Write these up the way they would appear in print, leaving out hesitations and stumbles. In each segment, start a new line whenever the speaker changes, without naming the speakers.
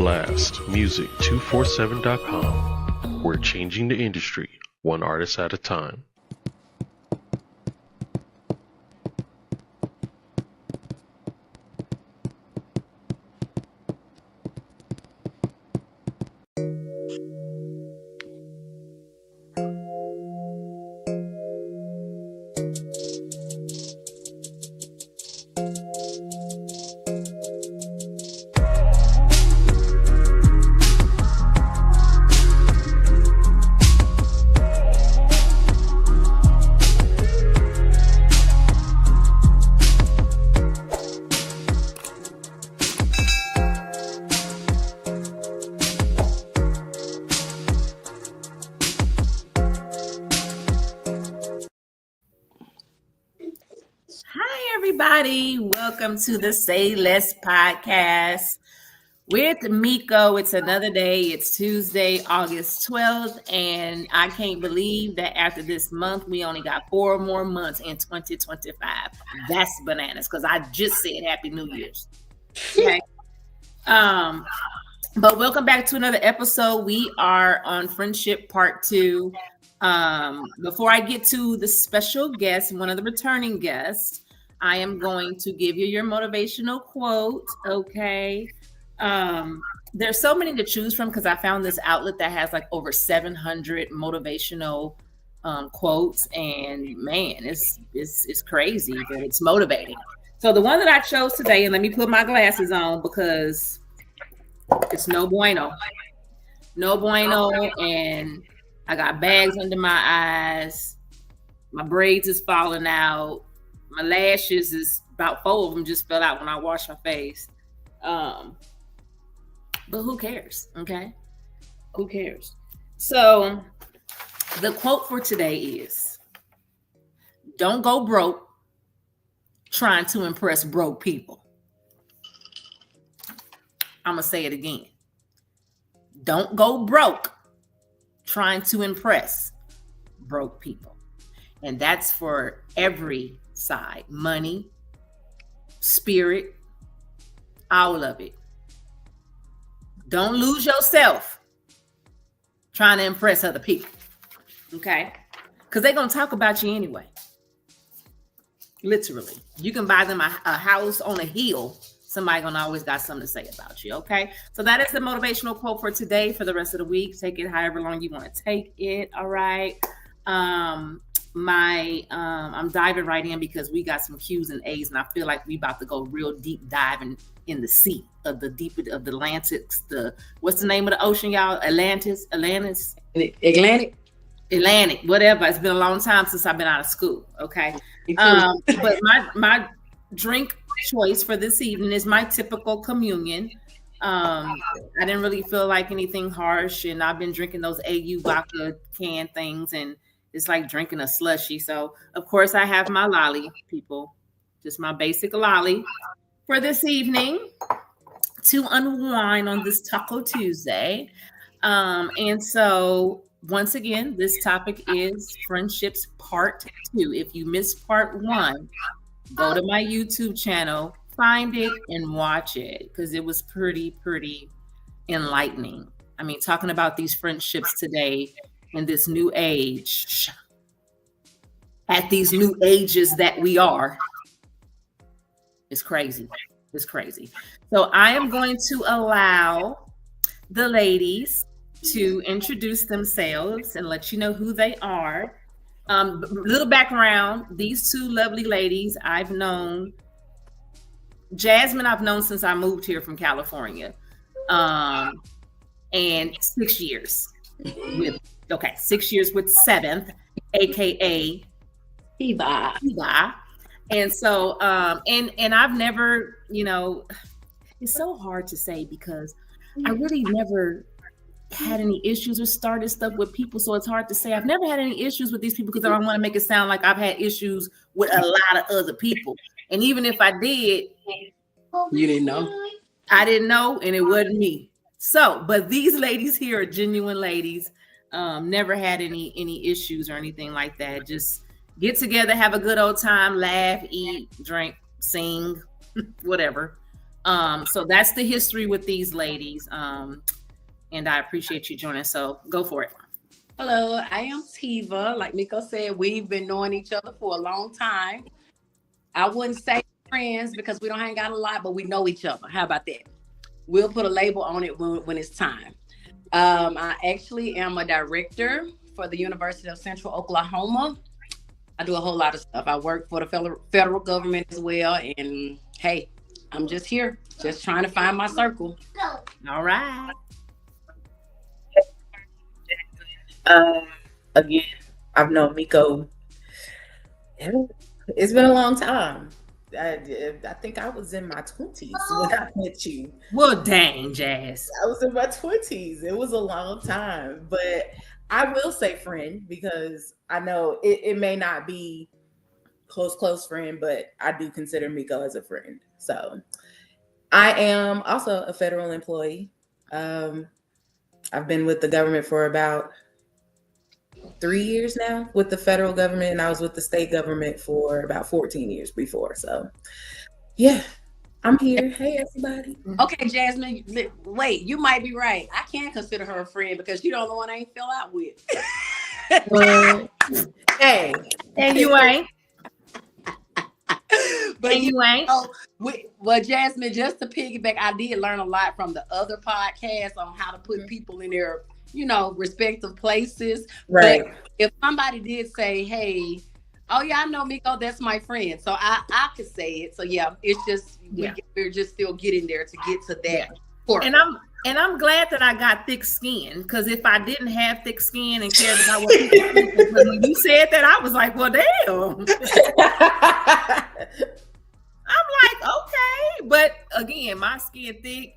blastmusic247.com. We're changing the industry one artist at a time.
Welcome to the Say Less podcast with Comeiko. It's another day. It's Tuesday, August 12th, and I can't believe that after this month, we only got 4 more months in 2025. That's bananas, because I just said Happy New Year's. Okay. But welcome back to another episode. We are on Friendship Part 2. Before I get to the special guest, one of the returning guests, I am going to give you your motivational quote, okay? There's so many to choose from because I found this outlet that has like over 700 motivational quotes, and man, it's crazy, but it's motivating. So the one that I chose today, and let me put my glasses on because it's no bueno, and I got bags under my eyes, my braids is falling out. My lashes is about 4 of them just fell out when I washed my face. But who cares? Okay. Who cares? So the quote for today is, don't go broke trying to impress broke people. I'm going to say it again. Don't go broke trying to impress broke people. And that's for every side, money, spirit, all of it. Don't lose yourself trying to impress other people, okay? Because they're going to talk about you anyway. Literally. You can buy them a house on a hill. Somebody going to always got something to say about you, okay? So that is the motivational quote for today. For the rest of the week, take it however long you want to take it, all right? I'm diving right in because we got some Q's and A's, and I feel like we about to go real deep diving in the sea of the deep of the Atlantic. What's the name of the ocean, y'all? Atlantic, whatever. It's been a long time since I've been out of school. Okay. But my drink choice for this evening is my typical communion. I didn't really feel like anything harsh, and I've been drinking those AU vodka can things, and it's like drinking a slushie. So, of course, I have my lolly, people. Just my basic lolly for this evening to unwind on this Taco Tuesday. And so, once again, this topic is Friendships Part 2. If you missed Part 1, go to my YouTube channel, find it, and watch it because it was pretty enlightening. I mean, talking about these friendships today in this new age, at these new ages that we are, it's crazy. It's crazy. So I am going to allow the ladies to introduce themselves and let you know who they are. Little background, these two lovely ladies I've known. Jasmine I've known since I moved here from California. And 6 years with 6 years with Seventh, aka Eva. And so and I've never, it's so hard to say because I really never had any issues or started stuff with people, so it's hard to say. I've never had any issues with these people because I don't want to make it sound like I've had issues with a lot of other people. And even if I did,
you didn't know.
I didn't know, and it wasn't me. So, but these ladies here are genuine ladies. Never had any issues or anything like that. Just get together, have a good old time, laugh, eat, drink, sing, whatever. So that's the history with these ladies. And I appreciate you joining. So go for it.
Hello, I am Tiva. Like Miko said, we've been knowing each other for a long time. I wouldn't say friends because we don't hang out a lot, but we know each other. How about that? We'll put a label on it when it's time. I actually am a director for the University of Central Oklahoma. I do a whole lot of stuff. I work for the federal government as well. And hey, I'm just here, just trying to find my circle.
All right.
Again, I've known Miko. It's been a long time. I think I was in my 20s when I met you.
Well, dang, Jazz.
I was in my 20s. It was a long time. But I will say friend because I know it may not be close friend, but I do consider Miko as a friend. So I am also a federal employee. I've been with the government for about 3 years now with the federal government, and I was with the state government for about 14 years before. So yeah, I'm here. Hey everybody.
Okay, Jasmine, wait, you might be right. I can consider her a friend because you're the only one I ain't fell out with.
Hey,
and you ain't.
But
and you ain't.
Well, Jasmine, just to piggyback, I did learn a lot from the other podcasts on how to put people in their, respective places.
Right.
But if somebody did say, hey, oh yeah, I know Miko, that's my friend. So I could say it. So yeah, it's just, we're just still getting there to get to that point.
And I'm glad that I got thick skin, because if I didn't have thick skin and cared about what people think, when you said that, I was like, well, damn. I'm like, okay, but again, my skin thick.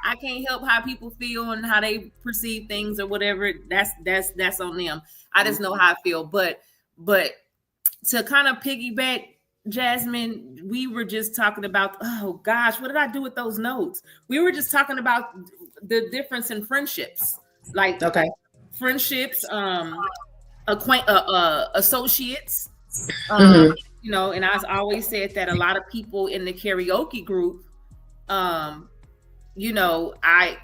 I can't help how people feel and how they perceive things or whatever. That's on them. I just know how I feel. But to kind of piggyback, Jasmine, we were just talking about, oh gosh, what did I do with those notes? We were just talking about the difference in friendships, like friendships, associates. And I always said that a lot of people in the karaoke group, I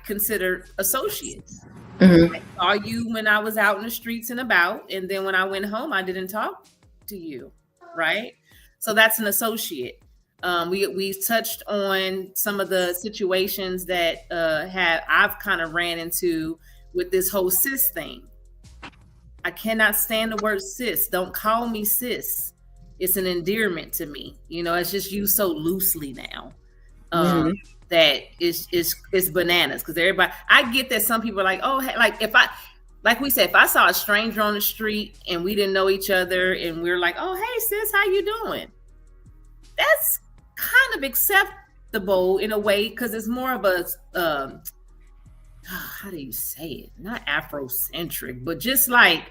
consider associates. I saw you when I was out in the streets and about, and then when I went home, I didn't talk to you, right? So that's an associate. We've touched on some of the situations that I've kind of ran into with this whole sis thing. I cannot stand the word sis. Don't call me sis. It's an endearment to me. It's just used so loosely now. That it's bananas, because everybody, I get that some people are like, oh, like we said, if I saw a stranger on the street and we didn't know each other and we're like, oh, hey sis, how you doing? That's kind of acceptable in a way, because it's more of a, how do you say it? Not Afrocentric, but just like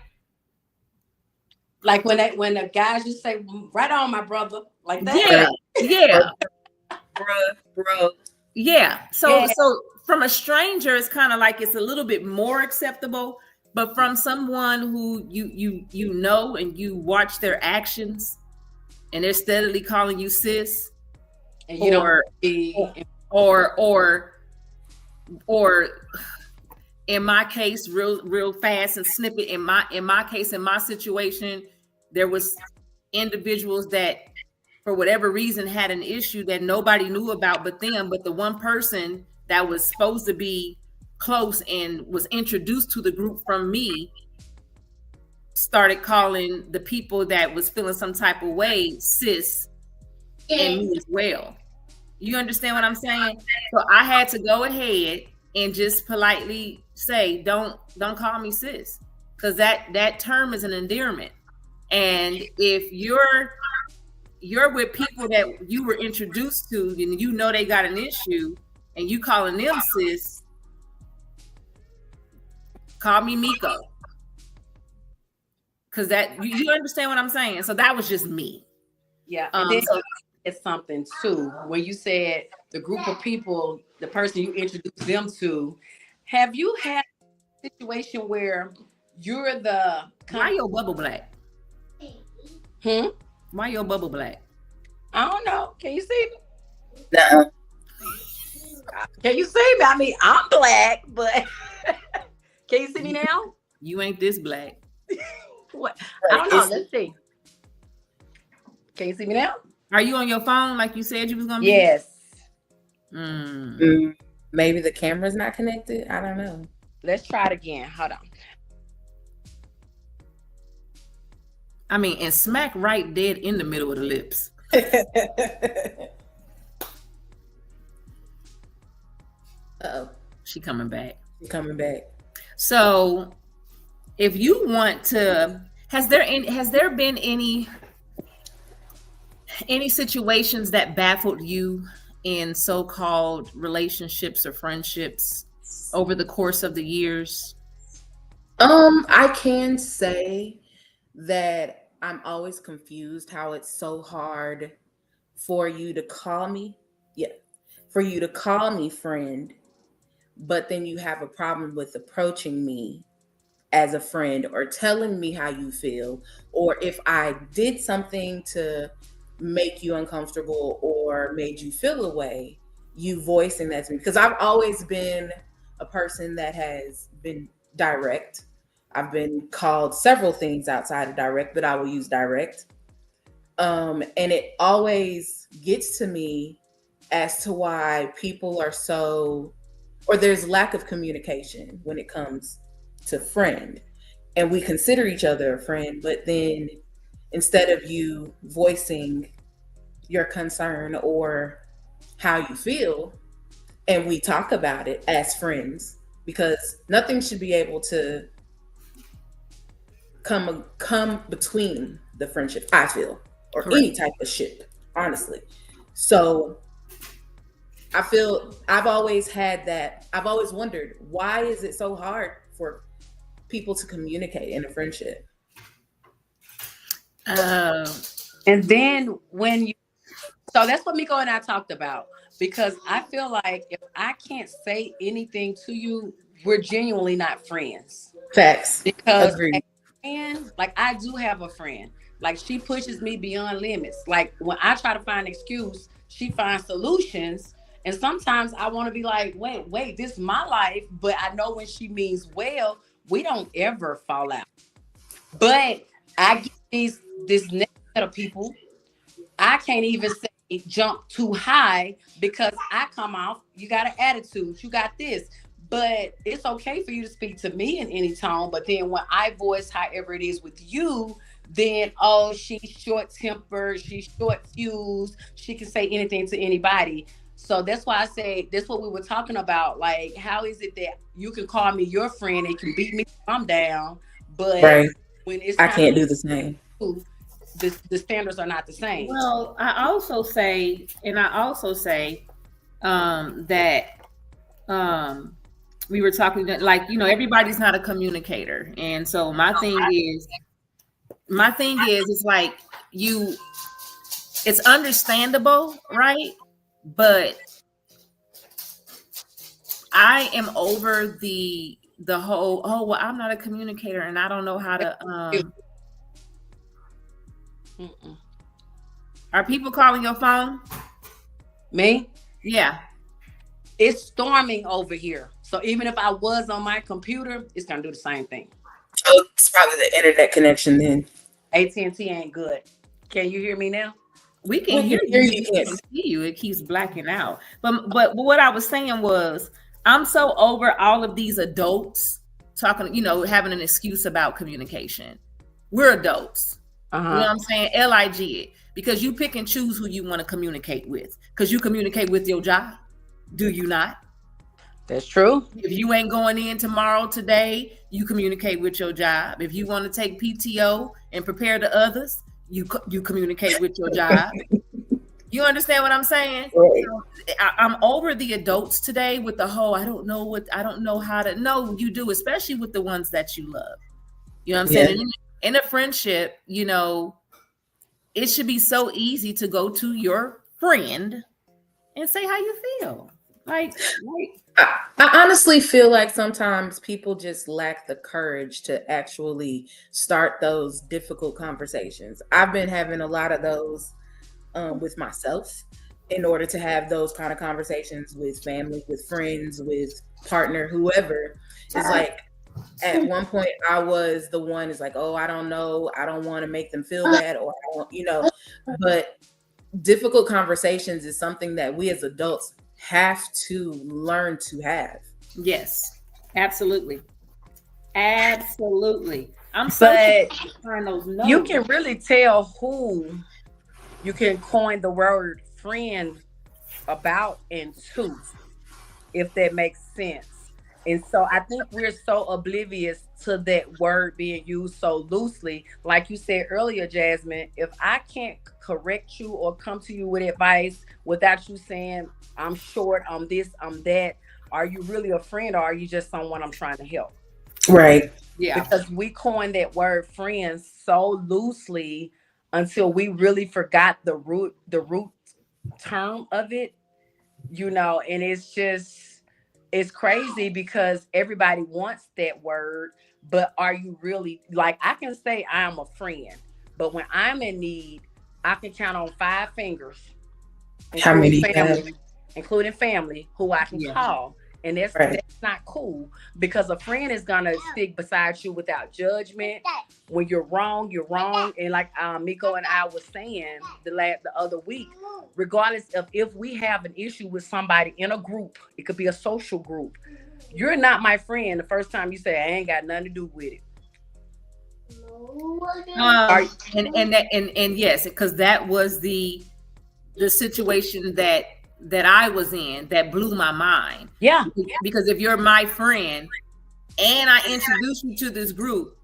when the guys just say, right on, my brother, like that.
Yeah.
Bro.
Yeah. So from a stranger, it's kind of like it's a little bit more acceptable, but from someone who you know and you watch their actions and they're steadily calling you sis,
and you
or in my case, real fast and snippet, in my case, in my situation, there was individuals that for whatever reason had an issue that nobody knew about but them, but the one person that was supposed to be close and was introduced to the group from me started calling the people that was feeling some type of way sis and me as well. You understand what I'm saying? So I had to go ahead and just politely say, don't call me sis, because that term is an endearment. And if you're with people that you were introduced to and they got an issue and you calling them sis, call me Miko. Because that you understand what I'm saying. So that was just me.
Yeah. And it's something too. When you said the group of people, the person you introduced them to, have you had a situation where you're the
why your bubble black? Why your bubble black?
I don't know. Can you see me?
No.
Can you see me? I mean, I'm black, but can you see me now?
You ain't this black.
What? I don't know. Let's see. Can you see me now?
Are you on your phone like you said you was gonna be?
Yes.
Maybe the camera's not connected. I don't know.
Let's try it again. Hold on.
I mean, and smack right dead in the middle of the lips.
Uh-oh.
She coming back.
She's coming back.
So if you want to, has there been any situations that baffled you in so-called relationships or friendships over the course of the years?
I can say that I'm always confused how it's so hard for you to call me. Yeah. For you to call me friend, but then you have a problem with approaching me as a friend or telling me how you feel, or if I did something to make you uncomfortable or made you feel a way, you voicing that to me. Because I've always been a person that has been direct. I've been called several things outside of direct, but I will use direct. And it always gets to me as to why people are so, or there's lack of communication when it comes to friend. And we consider each other a friend, but then instead of you voicing your concern or how you feel, and we talk about it as friends, because nothing should be able to come between the friendship, I feel, or
Correct.
any type of ship, honestly. So I feel I've always had that. I've always wondered, why is it so hard for people to communicate in a friendship?
And then so that's what Miko and I talked about, because I feel like if I can't say anything to you, we're genuinely not friends.
Facts.
Because
Agreed.
like I do have a friend, like she pushes me beyond limits. Like when I try to find an excuse, she finds solutions. And sometimes I want to be like, wait, this is my life. But I know when she means well, we don't ever fall out. But I get this next set of people. I can't even say jump too high because I come off, you got an attitude, you got this. But it's okay for you to speak to me in any tone. But then when I voice however it is with you, then, oh, she's short-tempered, she's short-fused, she can say anything to anybody. So that's why I say, that's what we were talking about. Like, how is it that you can call me your friend and can beat me if I'm down, but
Right.
when it's
I can't do the same.
The standards are not the same.
Well, I also say that we were talking that, like, you know, everybody's not a communicator. And so my thing is it's like it's understandable, right? But I am over the whole, oh, well, I'm not a communicator and I don't know how to Are people calling your phone?
Me?
Yeah.
It's storming over here. So even if I was on my computer, it's gonna do the same thing.
Oh, it's probably the internet connection then.
AT&T ain't good. Can you hear me now?
We can hear you. We can't see you. It keeps blacking out. But what I was saying was, I'm so over all of these adults talking, you know, having an excuse about communication. We're adults. You know what I'm saying? LIG it. Because you pick and choose who you want to communicate with. Because you communicate with your job. Do you not?
That's true.
If you ain't going in tomorrow, today, you communicate with your job. If you want to take PTO and prepare the others, you communicate with your job. You understand what I'm saying?
Right.
So I'm over the adults today with the whole, I don't know how to. No, you do, especially with the ones that you love. You know what I'm saying? And in a friendship, you know, it should be so easy to go to your friend and say how you feel. Like
I honestly feel like sometimes people just lack the courage to actually start those difficult conversations. I've been having a lot of those with myself, in order to have those kind of conversations with family, with friends, with partner, whoever, is like, at one point I was the one is like, oh, I don't know, I don't want to make them feel bad, or I don't, but difficult conversations is something that we as adults have to learn to have.
Yes, absolutely. Absolutely.
But
find those notes.
you can really tell who you can coin the word friend about and to, if that makes sense. And so I think we're so oblivious to that word being used so loosely. Like you said earlier, Jasmine, if I can't correct you or come to you with advice without you saying, I'm short, I'm this, I'm that, are you really a friend, or are you just someone I'm trying to help?
Right.
Yeah.
Because we coined that word friends so loosely until we really forgot the root term of it, and it's crazy because everybody wants that word, but are you really, like, I can say I am a friend, but when I'm in need, I can count on 5 fingers,
How many
including family who I can call. And that's not cool, because a friend is gonna stick beside you without judgment. When you're wrong, you're wrong. And like Miko and I was saying the other week, regardless of if we have an issue with somebody in a group, it could be a social group. You're not my friend the first time you say I ain't got nothing to do with it.
And yes, because that was the situation that I was in that blew my mind.
Yeah.
Because if you're my friend and I introduce you to this group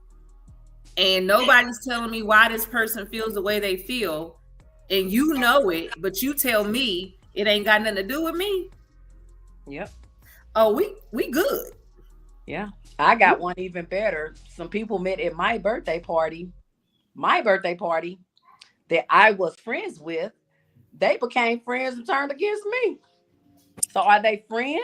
and nobody's telling me why this person feels the way they feel, and you know it, but you tell me it ain't got nothing to do with me.
Yep.
Oh, we good.
Yeah. I got one even better. Some people met at my birthday party that I was friends with. They became friends and turned against me. So are they friends?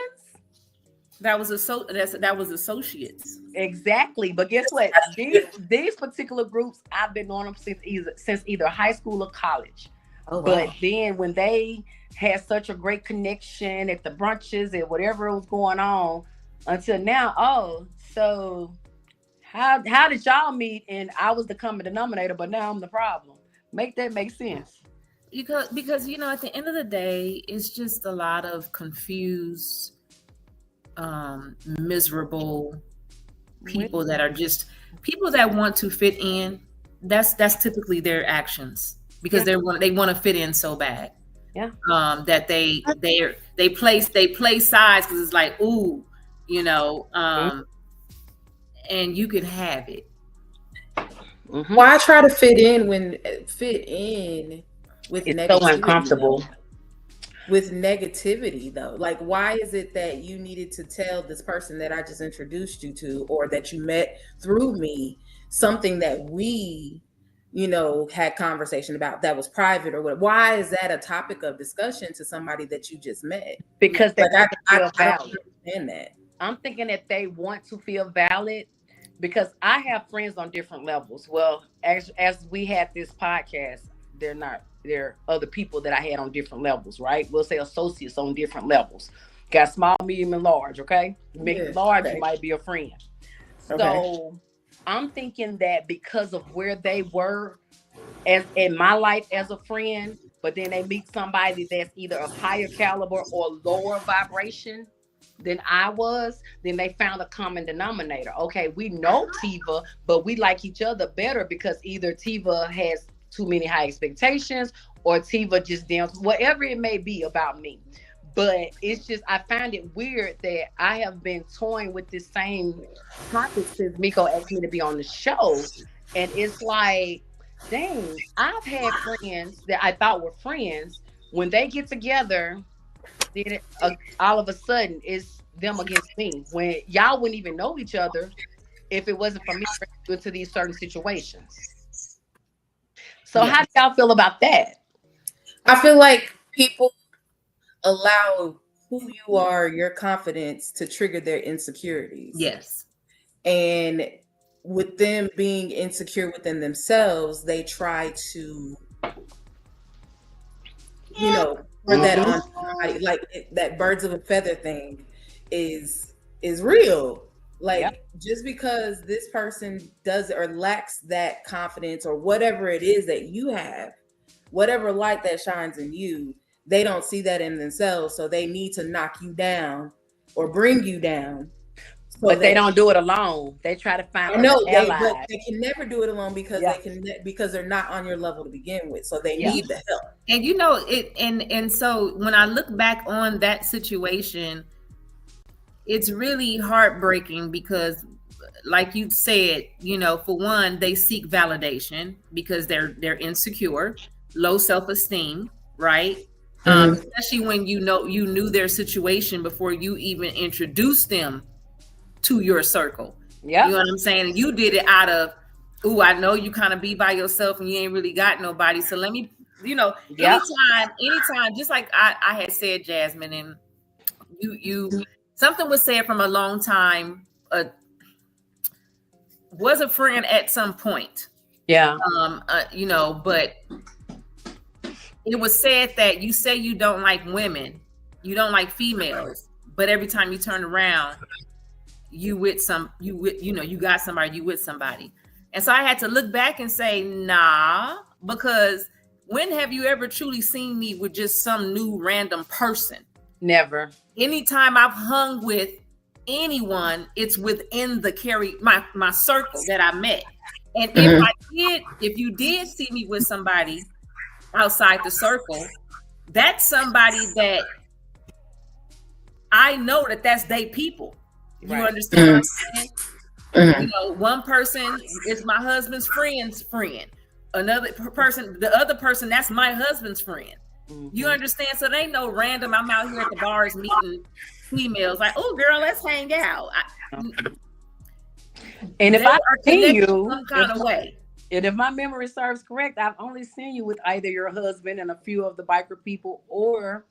That was associates.
Exactly. But guess what? These particular groups, I've been on them since either high school or college.
Oh, wow.
But then when they had such a great connection at the brunches and whatever was going on, until now, so how did y'all meet? And I was the common denominator, but now I'm the problem. Make that make sense.
Because at the end of the day, it's just a lot of confused, miserable people that are just people that want to fit in. That's typically their actions, because they want to fit in so bad.
Yeah.
That they play sides, because it's like, ooh, and you can have it.
Mm-hmm. Why try to fit in with
it's
negativity?
So uncomfortable.
With negativity, though, like, why is it that you needed to tell this person that I just introduced you to, or that you met through me, something that we, had conversation about that was private, or what? Why is that a topic of discussion to somebody that you just met?
Because
I don't understand that.
I'm thinking that they want to feel valid, because I have friends on different levels. Well, as we had this podcast, they're other people that I had on different levels, right? We'll say associates on different levels. Got small, medium, and large, okay? Make it large, you might be a friend. Okay. So I'm thinking that because of where they were as in my life as a friend, but then they meet somebody that's either of higher caliber or lower vibration than I was, then they found a common denominator. Okay, we know Tiva, but we like each other better because either Tiva has too many high expectations, or Tiva just downs, whatever it may be about me. But it's just, I find it weird that I have been toying with this same topic since Miko asked me to be on the show. And it's like, dang, I've had friends that I thought were friends. When they get together, then all of a sudden it's them against me. When y'all wouldn't even know each other if it wasn't for me into these certain situations. So how do y'all feel about that?
I feel like people allow who you are, your confidence, to trigger their insecurities.
Yes.
And with them being insecure within themselves, they try to, Or that on somebody, like that birds of a feather thing is real. Like just because this person does or lacks that confidence or whatever it is that you have, whatever light that shines in you, they don't see that in themselves. So they need to knock you down or bring you down. So
but they don't do it alone. They try to find
allies. But they can never do it alone because because they're not on your level to begin with. So they need the help.
And you know it, and so when I look back on that situation, it's really heartbreaking because, like you said, you know, for one, they seek validation because they're insecure, low self-esteem, right? Especially when you knew their situation before you even introduced them to your circle. You know what I'm saying? You did it out of, ooh, I know you kind of be by yourself and you ain't really got nobody. So let me, you know, anytime, just like I had said, Jasmine, and you something was said from a long time, was a friend at some point. You know, but it was said that you say you don't like women, you don't like females, but every time you turn around, you got somebody, you with somebody. And so I had to look back and say, nah, because when have you ever truly seen me with just some new random person? Never. Anytime I've hung with anyone, it's within the my circle that I met. And if you did see me with somebody outside the circle, that's somebody that I know that's they people. You understand what I'm saying? You know, one person is my husband's friend's friend. Another person, the other person, that's my husband's friend. You understand? So they ain't no random. I'm out here at the bars meeting females like, oh, girl, let's hang out.
And if I see you
some kind of way,
and if my memory serves correct, I've only seen you with either your husband and a few of the biker people, or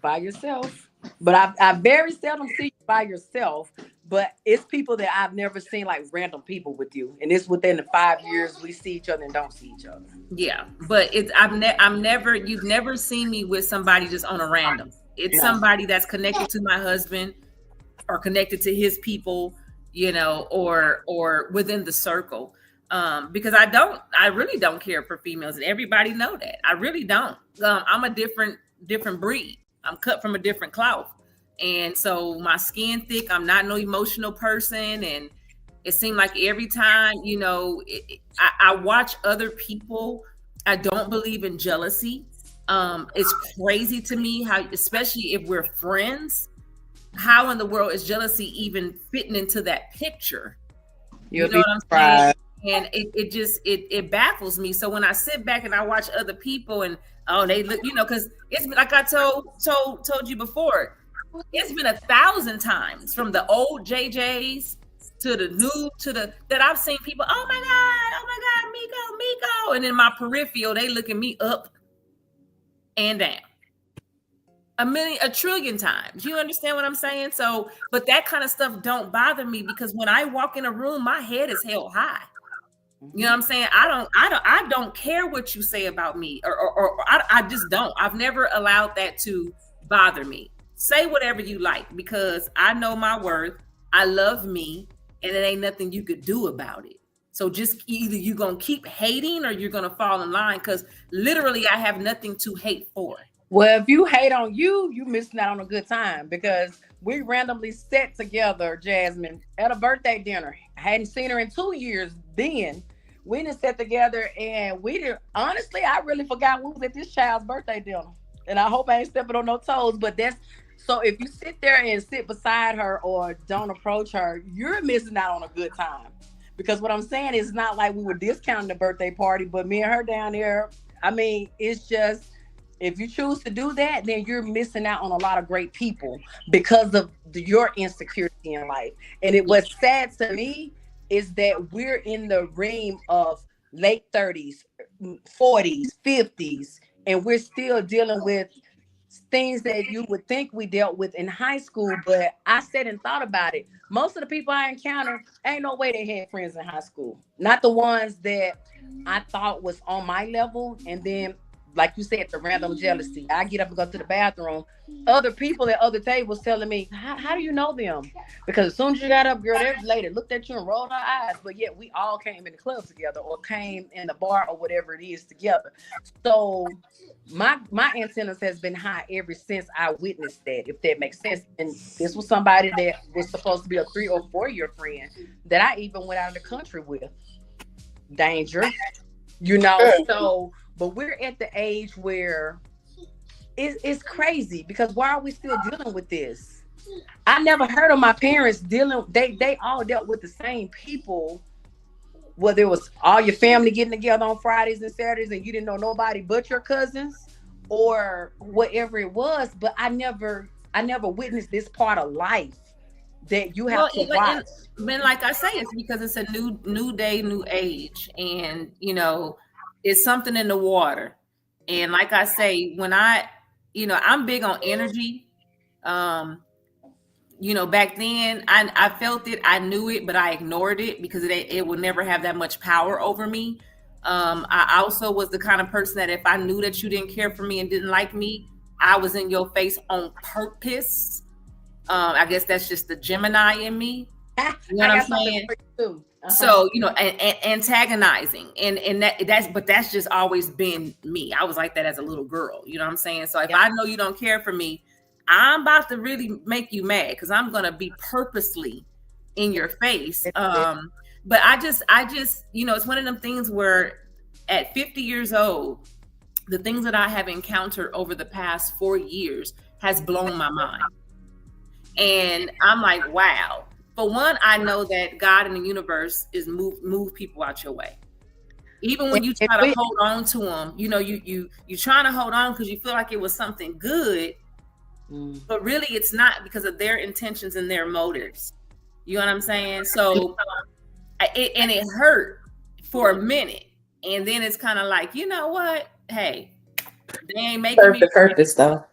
by yourself. But I very seldom see you by yourself. But it's people that I've never seen, like random people with you, and it's within the 5 years we see each other and don't see each other.
Yeah, but you've never seen me with somebody just on a random. It's somebody that's connected to my husband or connected to his people, you know, or within the circle. Because I really don't care for females, and everybody know that. I really don't. I'm a different breed. I'm cut from a different cloth. And so my skin thick, I'm not no emotional person. And it seemed like every time, you know, I watch other people, I don't believe in jealousy. It's crazy to me how, especially if we're friends, how in the world is jealousy even fitting into that picture? You know what I'm saying? And it baffles me. So when I sit back and I watch other people and, oh, they look, you know, because it's like I told you before, it's been 1,000 times from the old JJs to the new that I've seen people, oh my God, Miko. And in my peripheral, they looking me up and down a trillion times. You understand what I'm saying? So, but that kind of stuff don't bother me because when I walk in a room, my head is held high. You know what I'm saying? I don't care what you say about me or I just don't. I've never allowed that to bother me. Say whatever you like because I know my worth. I love me and it ain't nothing you could do about it. So just either you're going to keep hating or you're going to fall in line because literally I have nothing to hate for.
Well, if you hate on you missing out on a good time because we randomly sat together, Jasmine, at a birthday dinner. I hadn't seen her in 2 years then. We didn't sit together and honestly, I really forgot we was at this child's birthday dinner. And I hope I ain't stepping on no toes, but so if you sit there and sit beside her or don't approach her, you're missing out on a good time. Because what I'm saying is not like we were discounting the birthday party, but me and her down there, I mean, it's just, if you choose to do that, then you're missing out on a lot of great people because of your insecurity in life. And what's sad to me is that we're in the realm of late 30s, 40s, 50s, and we're still dealing with things that you would think we dealt with in high school. But I sat and thought about it. Most of the people I encountered, ain't no way they had friends in high school. Not the ones that I thought was on my level. And then like you said, the random jealousy. I get up and go to the bathroom. Other people at other tables telling me, how do you know them? Because as soon as you got up, girl, that lady looked at you and rolled her eyes. But yet we all came in the club together or came in the bar or whatever it is together. So my antennas has been high ever since I witnessed that, if that makes sense. And this was somebody that was supposed to be a 3 or 4 year friend that I even went out of the country with. Danger, you know. So, but we're at the age where it's crazy, because why are we still dealing with this? I never heard of my parents dealing. They all dealt with the same people. Whether it was all your family getting together on Fridays and Saturdays and you didn't know nobody but your cousins or whatever it was, but I never witnessed this part of life that you have to watch.
And like I say, it's because it's a new day, new age, and you know, it's something in the water. And like I say, when I'm big on energy. Back then I felt it, I knew it, but I ignored it because it would never have that much power over me. I also was the kind of person that if I knew that you didn't care for me and didn't like me, I was in your face on purpose. I guess that's just the Gemini in me. You know what I'm saying? So, antagonizing and that's just always been me. I was like that as a little girl. You know what I'm saying? So if I know you don't care for me, I'm about to really make you mad because I'm going to be purposely in your face. But I just, it's one of them things where at 50 years old, the things that I have encountered over the past 4 years has blown my mind. And I'm like, wow. For one, I know that God and the universe is move people out your way. Even when you try to hold on to them, you trying to hold on because you feel like it was something good. But really it's not, because of their intentions and their motives. You know what I'm saying? So it hurt for a minute, and then it's kind of like, you know what, hey, they ain't making me
the purpose though.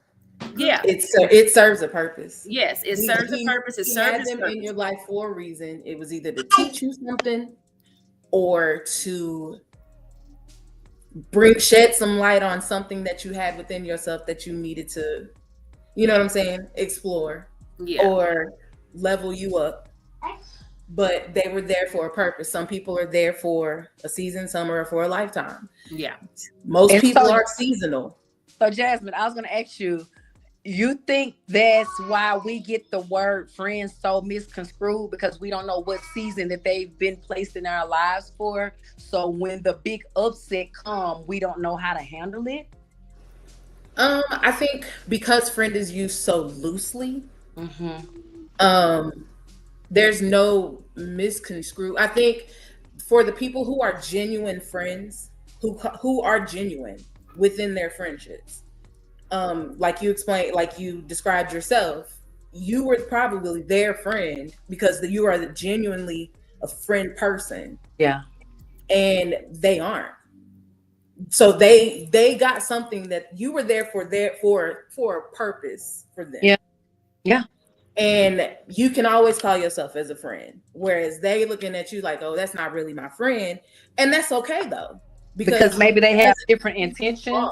Yeah,
it serves a purpose.
Yes, it serves a purpose. It serves them
in your life for a reason. It was either to teach you something or to shed some light on something that you had within yourself that you needed to, you know what I'm saying, explore or level you up. But they were there for a purpose. Some people are there for a season, some are for a lifetime. Yeah. Most people are seasonal.
So Jasmine, I was going to ask you, you think that's why we get the word friends so misconstrued, because we don't know what season that they've been placed in our lives for? So when the big upset comes, we don't know how to handle it?
I think because friend is used so loosely, there's no misconstrue. I think for the people who are genuine friends, who are genuine within their friendships, like you explained, like you described yourself, you were probably their friend because you are genuinely a friend person. Yeah. And they aren't. So they got something that you were there for a purpose for them. Yeah. Yeah. And you can always call yourself as a friend, whereas they looking at you like, oh, that's not really my friend. And that's okay though.
Because maybe they have different intentions.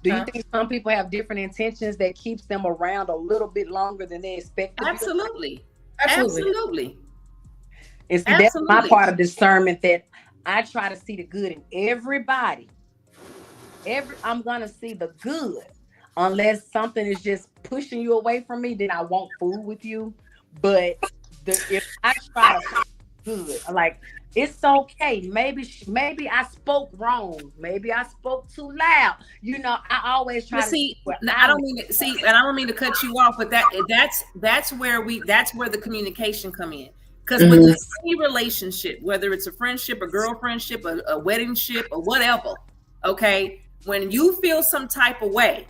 Do you think some people have different intentions that keeps them around a little bit longer than they expect?
Absolutely. Absolutely.
And see, that's my part of discernment, that I try to see the good in everybody. I'm gonna see the good. Unless something is just pushing you away from me, then I won't fool with you. But if I try to see good, like, it's okay. Maybe I spoke wrong. Maybe I spoke too loud. I always try to see.
I don't mean to cut you off, but that's where the communication come in. Because with any relationship, whether it's a friendship, a girlfriendship, a wedding ship, or whatever, okay, when you feel some type of way,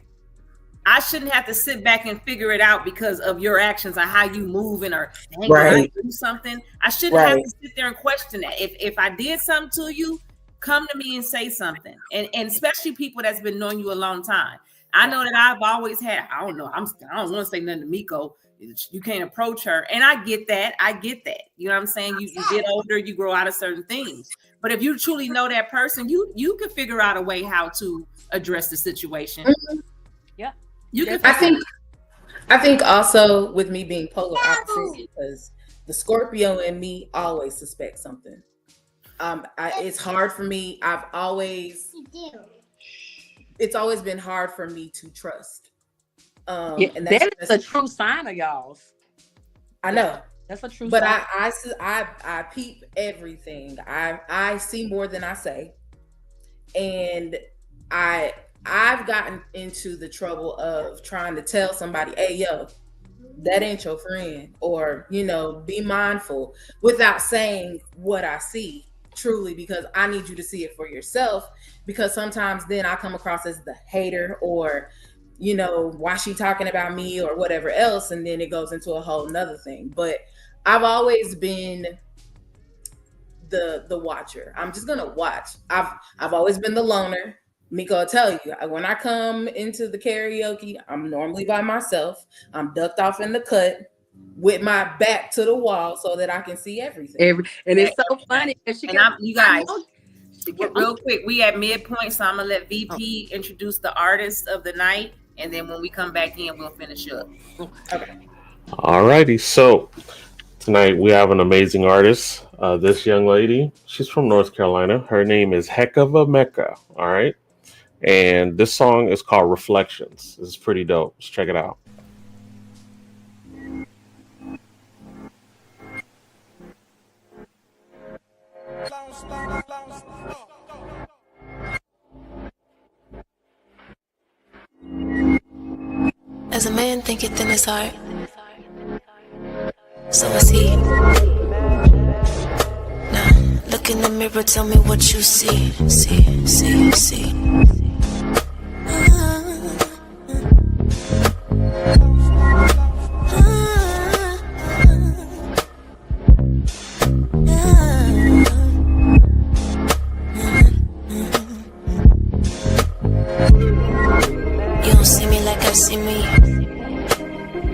I shouldn't have to sit back and figure it out because of your actions or how you move or do something. I shouldn't have to sit there and question that. If I did something to you, come to me and say something. And especially people that's been knowing you a long time. I know that I've always had, I don't want to say nothing to Miko. You can't approach her. And I get that. You know what I'm saying? You get older, you grow out of certain things. But if you truly know that person, you can figure out a way how to address the situation.
Mm-hmm. Yeah.
You can.
I think also with me being polar opposite, because the Scorpio in me always suspects something. It's hard for me. It's always been hard for me to trust.
And that's a true sign of y'all.
I know
that's a true.
But
sign.
I peep everything. I see more than I say, and I've gotten into the trouble of trying to tell somebody, "Hey, yo, that ain't your friend," or be mindful, without saying what I see truly, because I need you to see it for yourself. Because sometimes then I come across as the hater, or why she talking about me or whatever else, and then it goes into a whole nother thing. But I've always been the watcher. I'm just gonna watch. I've always been the loner. Miko will tell you, when I come into the karaoke, I'm normally by myself. I'm ducked off in the cut with my back to the wall so that I can see everything.
And it's so funny.
You guys, real quick, we at midpoint, so I'm gonna let VP introduce the artist of the night, and then when we come back in, we'll finish up.
Okay.
Alrighty, so tonight we have an amazing artist. This young lady, she's from North Carolina. Her name is Heck of a Mecca. All right, and this song is called Reflections. This is pretty dope. Let's check it out.
As a man thinketh in his heart, so is he. Now, look in the mirror, tell me what you see. See. You don't see me like I see me.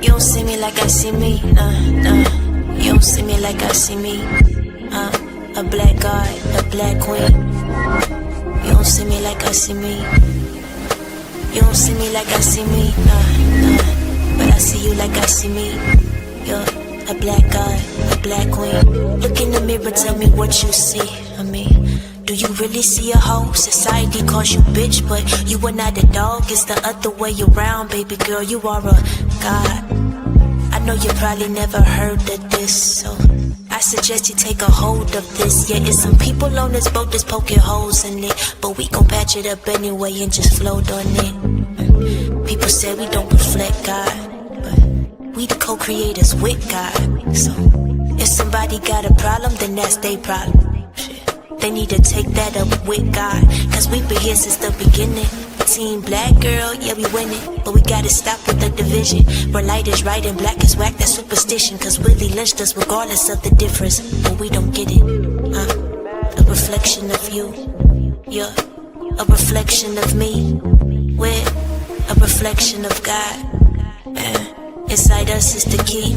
You don't see me like I see me. Nah. You don't see me like I see me. A black god, a black queen. You don't see me like I see me. You don't see me like I see me. Nah. But I see you like I see me. You're a black god, a black queen. Look in the mirror, tell me what you see. Do you really see a hoe? Society calls you bitch, but you are not a dog. It's the other way around, baby girl. You are a god. I know you probably never heard of this, so I suggest you take a hold of this. Yeah, it's some people on this boat that's poking holes in it, but we gon' patch it up anyway and just float on it. People say we don't reflect God, but we the co-creators with God. So if somebody got a problem, then that's their problem. They need to take that up with God, cause we've been here since the beginning. Team black girl, yeah, we winning, but we gotta stop with the division. Where light is right and black is whack, that's superstition. Cause Willie lynched us regardless of the difference, but we don't get it. A reflection of you, yeah, a reflection of me, with a reflection of God. Inside us is the key.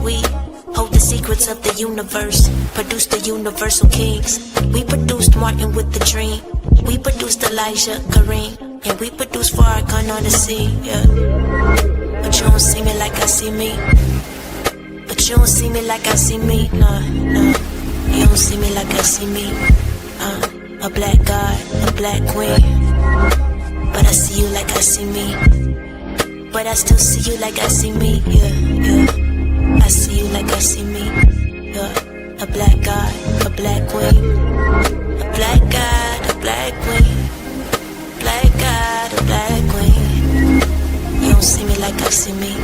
We hold the secrets of the universe, produce the universal kings. We produced Martin with the dream. We produced Elijah, Kareem, and we produced Farrakhan on the scene, yeah. But you don't see me like I see me. But you don't see me like I see me, nah. You don't see me like I see me. A black god, a black queen. But I see you like I see me. But I still see you like I see me, yeah. I see you like I see me. You're a black god, a black queen. A black god, a black queen. Black god, a black queen. You don't see me like I see me.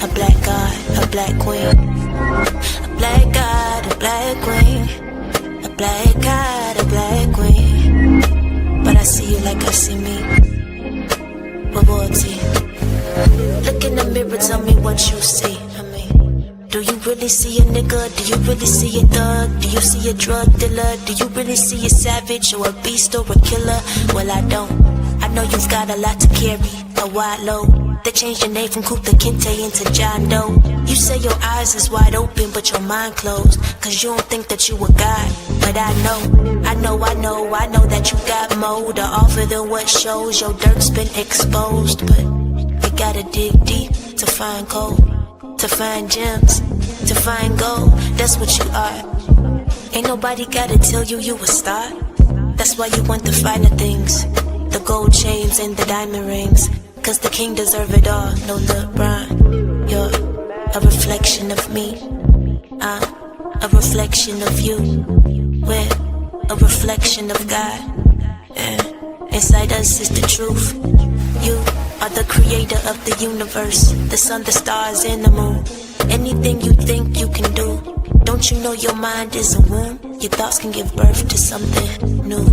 A black god, a black queen. A black god, a black queen. A black god, a black queen. But I see you like I see me. Royalty. Look in the mirror, tell me what you see. Do you really see a nigga? Do you really see a thug? Do you see a drug dealer? Do you really see a savage or a beast or a killer? Well, I don't. I know you've got a lot to carry, a wide load. They changed your name from Kuta Kinte into John Doe. You say your eyes is wide open, but your mind closed. Cause you don't think that you a god. But I know that you got more to offer than what shows. Your dirt's been exposed, but you gotta dig deep to find gold, to find gems, to find gold. That's what you are. Ain't nobody gotta tell you you a star. That's why you want the finer things, the gold chains and the diamond rings. Cause the king deserve it all, no LeBron. You're a reflection of me, I'm a reflection of you. We're a reflection of God, and inside us is the truth. You are the creator of the universe, the sun, the stars, and the moon. Anything you think you can do, don't you know your mind is a womb? Your thoughts can give birth to something new.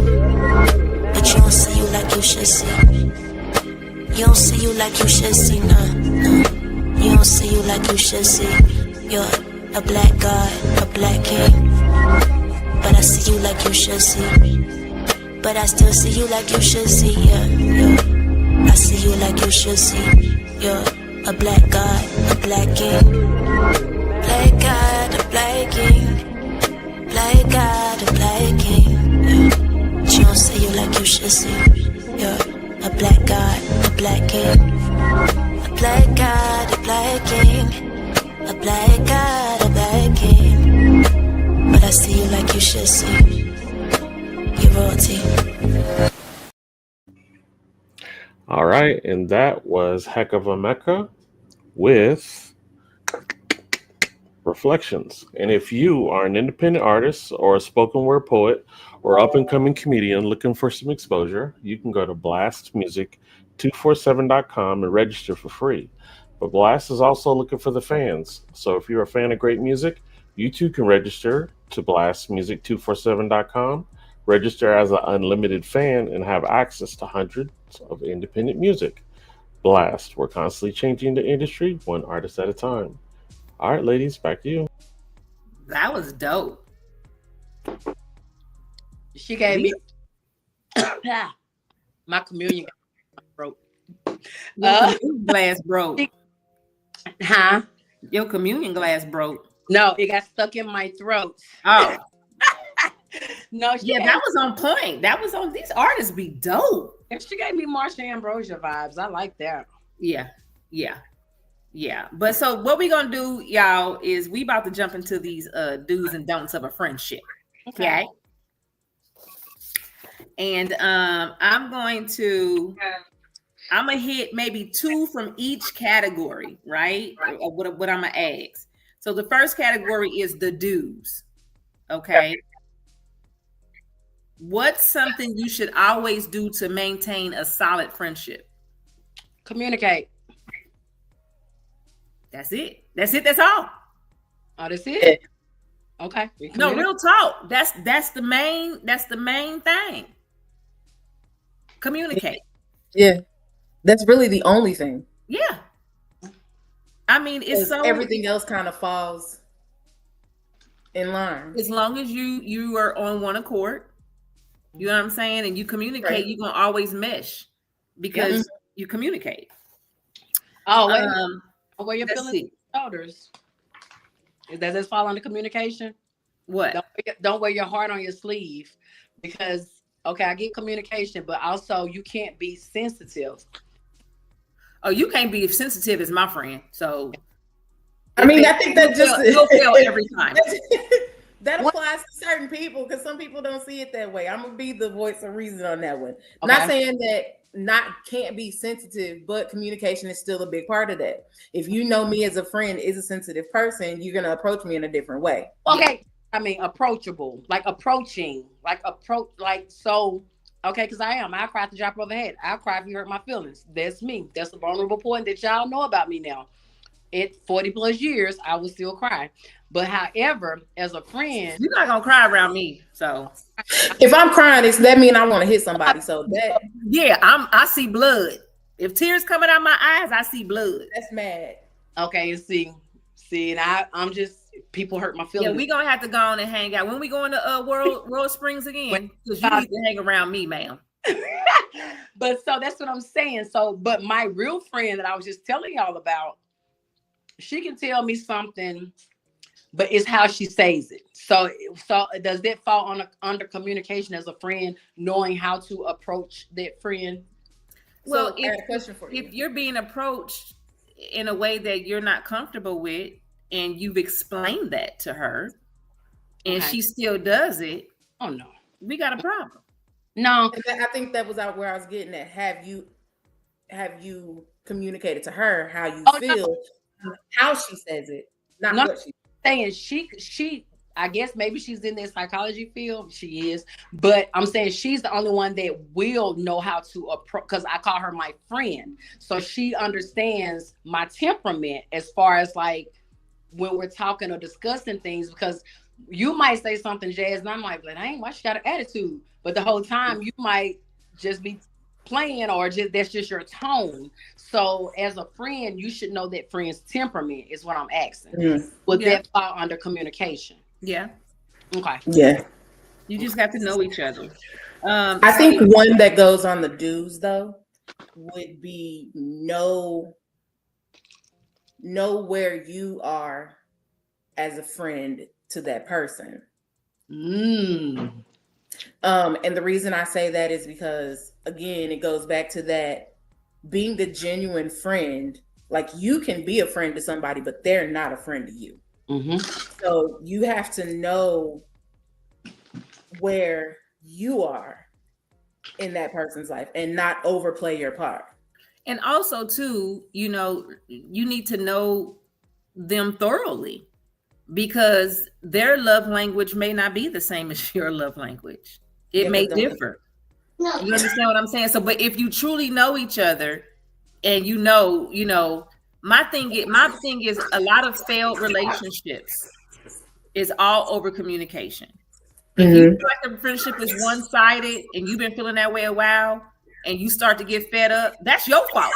But you don't see you like you should see. You don't see you like you should see, no. You don't see you like you should see. You're a black god, a black king. But I see you like you should see. But I still see you like you should see, yeah. I see you like you should see. You're a black god, a black king. Black god, a black king. Black god, a black king, yeah. But you don't see you like you should see. You're a black god, a black king. A black god, a black king. A black god, a black king. But I see you like you should see. You're royalty.
All right, and that was Heck of a Mecca with Reflections. And if you are an independent artist or a spoken word poet or up and coming comedian looking for some exposure, you can go to blastmusic247.com and register for free. But Blast is also looking for the fans. So if you're a fan of great music, you too can register to blastmusic247.com, register as an unlimited fan, and have access to hundreds of independent music. Blast, we're constantly changing the industry one artist at a time. All right, ladies, back to you.
That was dope.
She gave me my communion broke.
Your glass broke.
Huh?
Your communion glass broke.
No, it got stuck in my throat.
Oh.
No,
that was on point. That was on. These artists be dope.
She gave me Marsha Ambrosia vibes. I like that.
Yeah. But so what we gonna do, y'all, is we about to jump into these do's and don'ts of a friendship. Okay. And I'm gonna hit maybe two from each category, right? Or what I'm gonna ask. So the first category is the do's. Okay. What's something you should always do to maintain a solid friendship?
Communicate.
That's it. That's all.
Oh, that's it. Okay.
No, real talk. That's the main thing. Communicate.
Yeah. That's really the only thing.
Yeah. I mean, it's so
everything else kind of falls in line.
As long as you are on one accord, you know what I'm saying, and you communicate,
right.
You're gonna always mesh because you communicate.
Oh, where you're feeling shoulders. Does this fall under communication?
What?
Don't wear your heart on your sleeve, because I get communication, but also you can't be sensitive.
Oh, you can't be sensitive as my friend. So
I mean, I think that just
you'll fail every time.
That applies to certain people, because some people don't see it that way. I'm gonna be the voice of reason on that one.
Okay.
Not saying that can't be sensitive, but communication is still a big part of that. If you know me as a friend is a sensitive person, you're gonna approach me in a different way.
Okay. I mean, approachable, so. Okay, because I'll cry at the drop of a hat. I'll cry if you hurt my feelings. That's me. That's a vulnerable point that y'all know about me now. At 40 plus years, I will still cry. But however, as a friend,
you're not gonna cry around me. So
if I'm crying, that means I want to hit somebody. So that
I see blood. If tears coming out my eyes, I see blood.
That's mad.
Okay, see, and I'm just, people hurt my feelings.
Yeah, we gonna have to go on and hang out when we go into World Springs again, because you need to hang around me, ma'am.
But so that's what I'm saying. So, but my real friend that I was just telling y'all about, she can tell me something, but it's how she says it. So does that fall under communication as a friend, knowing how to approach that friend?
Well,
I have a question for you.
if you're being approached in a way that you're not comfortable with, and you've explained that to her, and she still does it,
oh no,
we got a problem.
No,
I think that was out where I was getting at. Have you communicated to her how you feel, how she says it, not what she's
saying? She I guess maybe she's in that psychology field. She is, but I'm saying she's the only one that will know how to approach, because I call her my friend, so she understands my temperament as far as like when we're talking or discussing things, because you might say something, Jazz, and I'm like, dang, why she got an attitude? But the whole time you might just be playing, or just that's just your tone. So as a friend, you should know that friend's temperament is what I'm asking. Would that fall under communication?
Yeah.
Okay.
Yeah.
You just have to know each other.
I think one that goes on the do's though would be know where you are as a friend to that person. And the reason I say that is because, again, it goes back to that being the genuine friend. Like, you can be a friend to somebody, but they're not a friend to you. So you have to know where you are in that person's life and not overplay your part.
And also, too, you need to know them thoroughly, because their love language may not be the same as your love language. It may differ. You understand what I'm saying? So, but if you truly know each other, and my thing is a lot of failed relationships is all over communication. If you feel like the friendship is one-sided and you've been feeling that way a while, and you start to get fed up, that's your fault.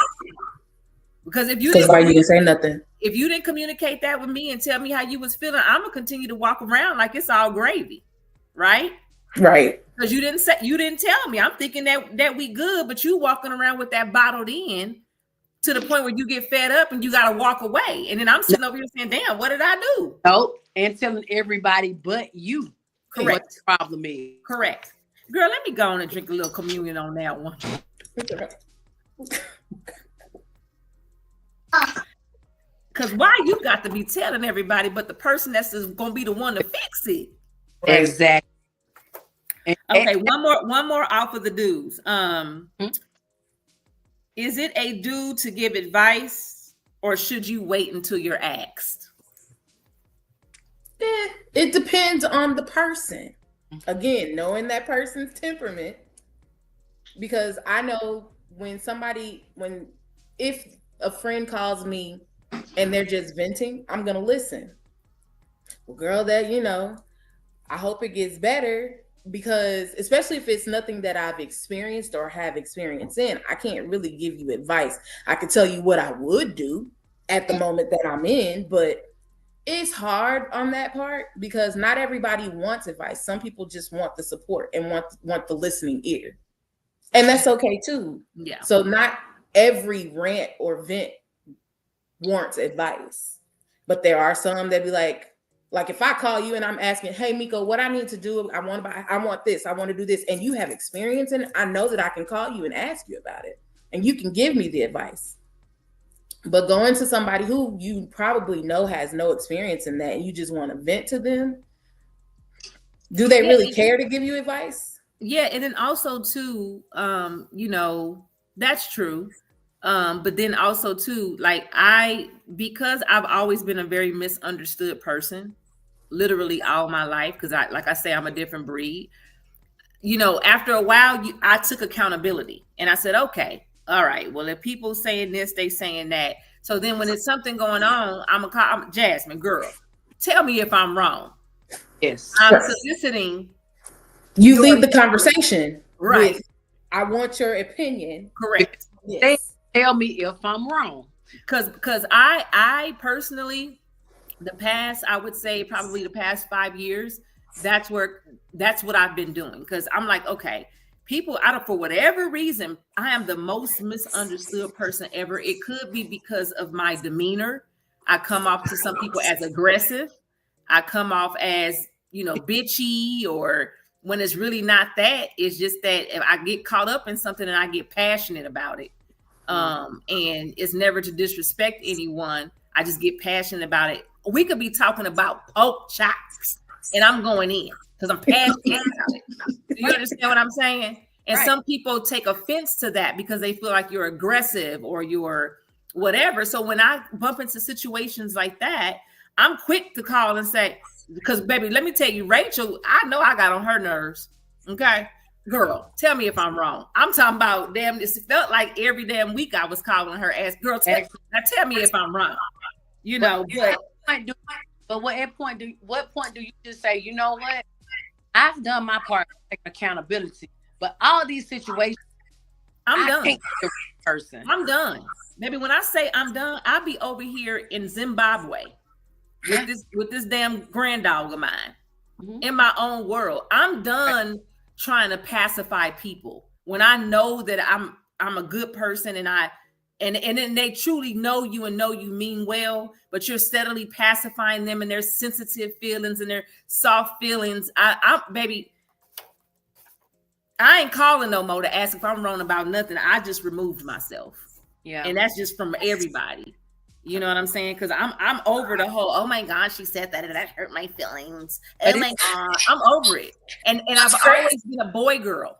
Because if you didn't
say nothing,
if you didn't communicate that with me and tell me how you was feeling, I'm gonna continue to walk around like it's all gravy, right?
Right.
Because you didn't tell me. I'm thinking that we good, but you walking around with that bottled in to the point where you get fed up and you gotta walk away. And then I'm sitting over here saying, "Damn, what did I do?"
Nope. And telling everybody but you.
Correct.
What the problem is.
Correct. Girl, let me go on and drink a little communion on that one. Because why you got to be telling everybody, but the person that's going to be the one to fix it?
Exactly.
Okay, one more off of the dues. Is it a do to give advice, or should you wait until you're asked?
It depends on the person. Again, knowing that person's temperament, because I know if a friend calls me and they're just venting, I'm gonna listen. Well, girl, I hope it gets better, because especially if it's nothing that I've experienced or have experience in, I can't really give you advice. I can tell you what I would do at the moment that I'm in, but it's hard on that part because not everybody wants advice. Some people just want the support and want the listening ear. And that's okay too.
Yeah.
So not every rant or vent warrants advice. But there are some that be like if I call you and I'm asking, "Hey Miko, what I need to do? I want this, I want to do this," and you have experience in it, I know that I can call you and ask you about it. And you can give me the advice. But going to somebody who you probably know has no experience in that and you just want to vent to them, do they really care to give you advice?
Yeah, and then also too, that's true. But then also too, because I've always been a very misunderstood person, literally all my life, because like I say, I'm a different breed. After a while, I took accountability and I said, okay, all right, well, if people saying this, they saying that. So then when there's something going on, I'm Jasmine, girl, tell me if I'm wrong.
Yes.
I'm soliciting.
You lead the conversation.
Right.
With, I want your opinion.
Correct.
Yes. Tell me if I'm wrong.
Because I personally, I would say probably the past 5 years, that's what I've been doing. Because I'm like, okay, people out of, for whatever reason, I am the most misunderstood person ever. It could be because of my demeanor. I come off to some people as aggressive. I come off as, bitchy, or when it's really not that. It's just that if I get caught up in something and I get passionate about it, and it's never to disrespect anyone. I just get passionate about it. We could be talking about pork chops and I'm going in because I'm passionate about it. Do you understand what I'm saying? And some people take offense to that because they feel like you're aggressive or you're whatever. So when I bump into situations like that, I'm quick to call and say, because baby, let me tell you, Rachel, I know I got on her nerves. Okay. Girl, tell me if I'm wrong. I'm talking about damn. It felt like every damn week I was calling her ass. Girl, tell me if I'm wrong.
But what point do you just say, you know what? I've done my part to take accountability. But all these situations,
I'm done.
Can't be the person.
I'm done. Maybe when I say I'm done, I'll be over here in Zimbabwe with this damn grand dog of mine in my own world. I'm done trying to pacify people when I know that I'm a good person and then they truly know you and know you mean well, but you're steadily pacifying them and their sensitive feelings and their soft feelings. Baby, I ain't calling no more to ask if I'm wrong about nothing. I just removed myself. Yeah. And that's just from everybody. You know what I'm saying? Because I'm over the whole, oh my God, she said that and that hurt my feelings. Oh my God, I'm over it. And I've always been a boy girl.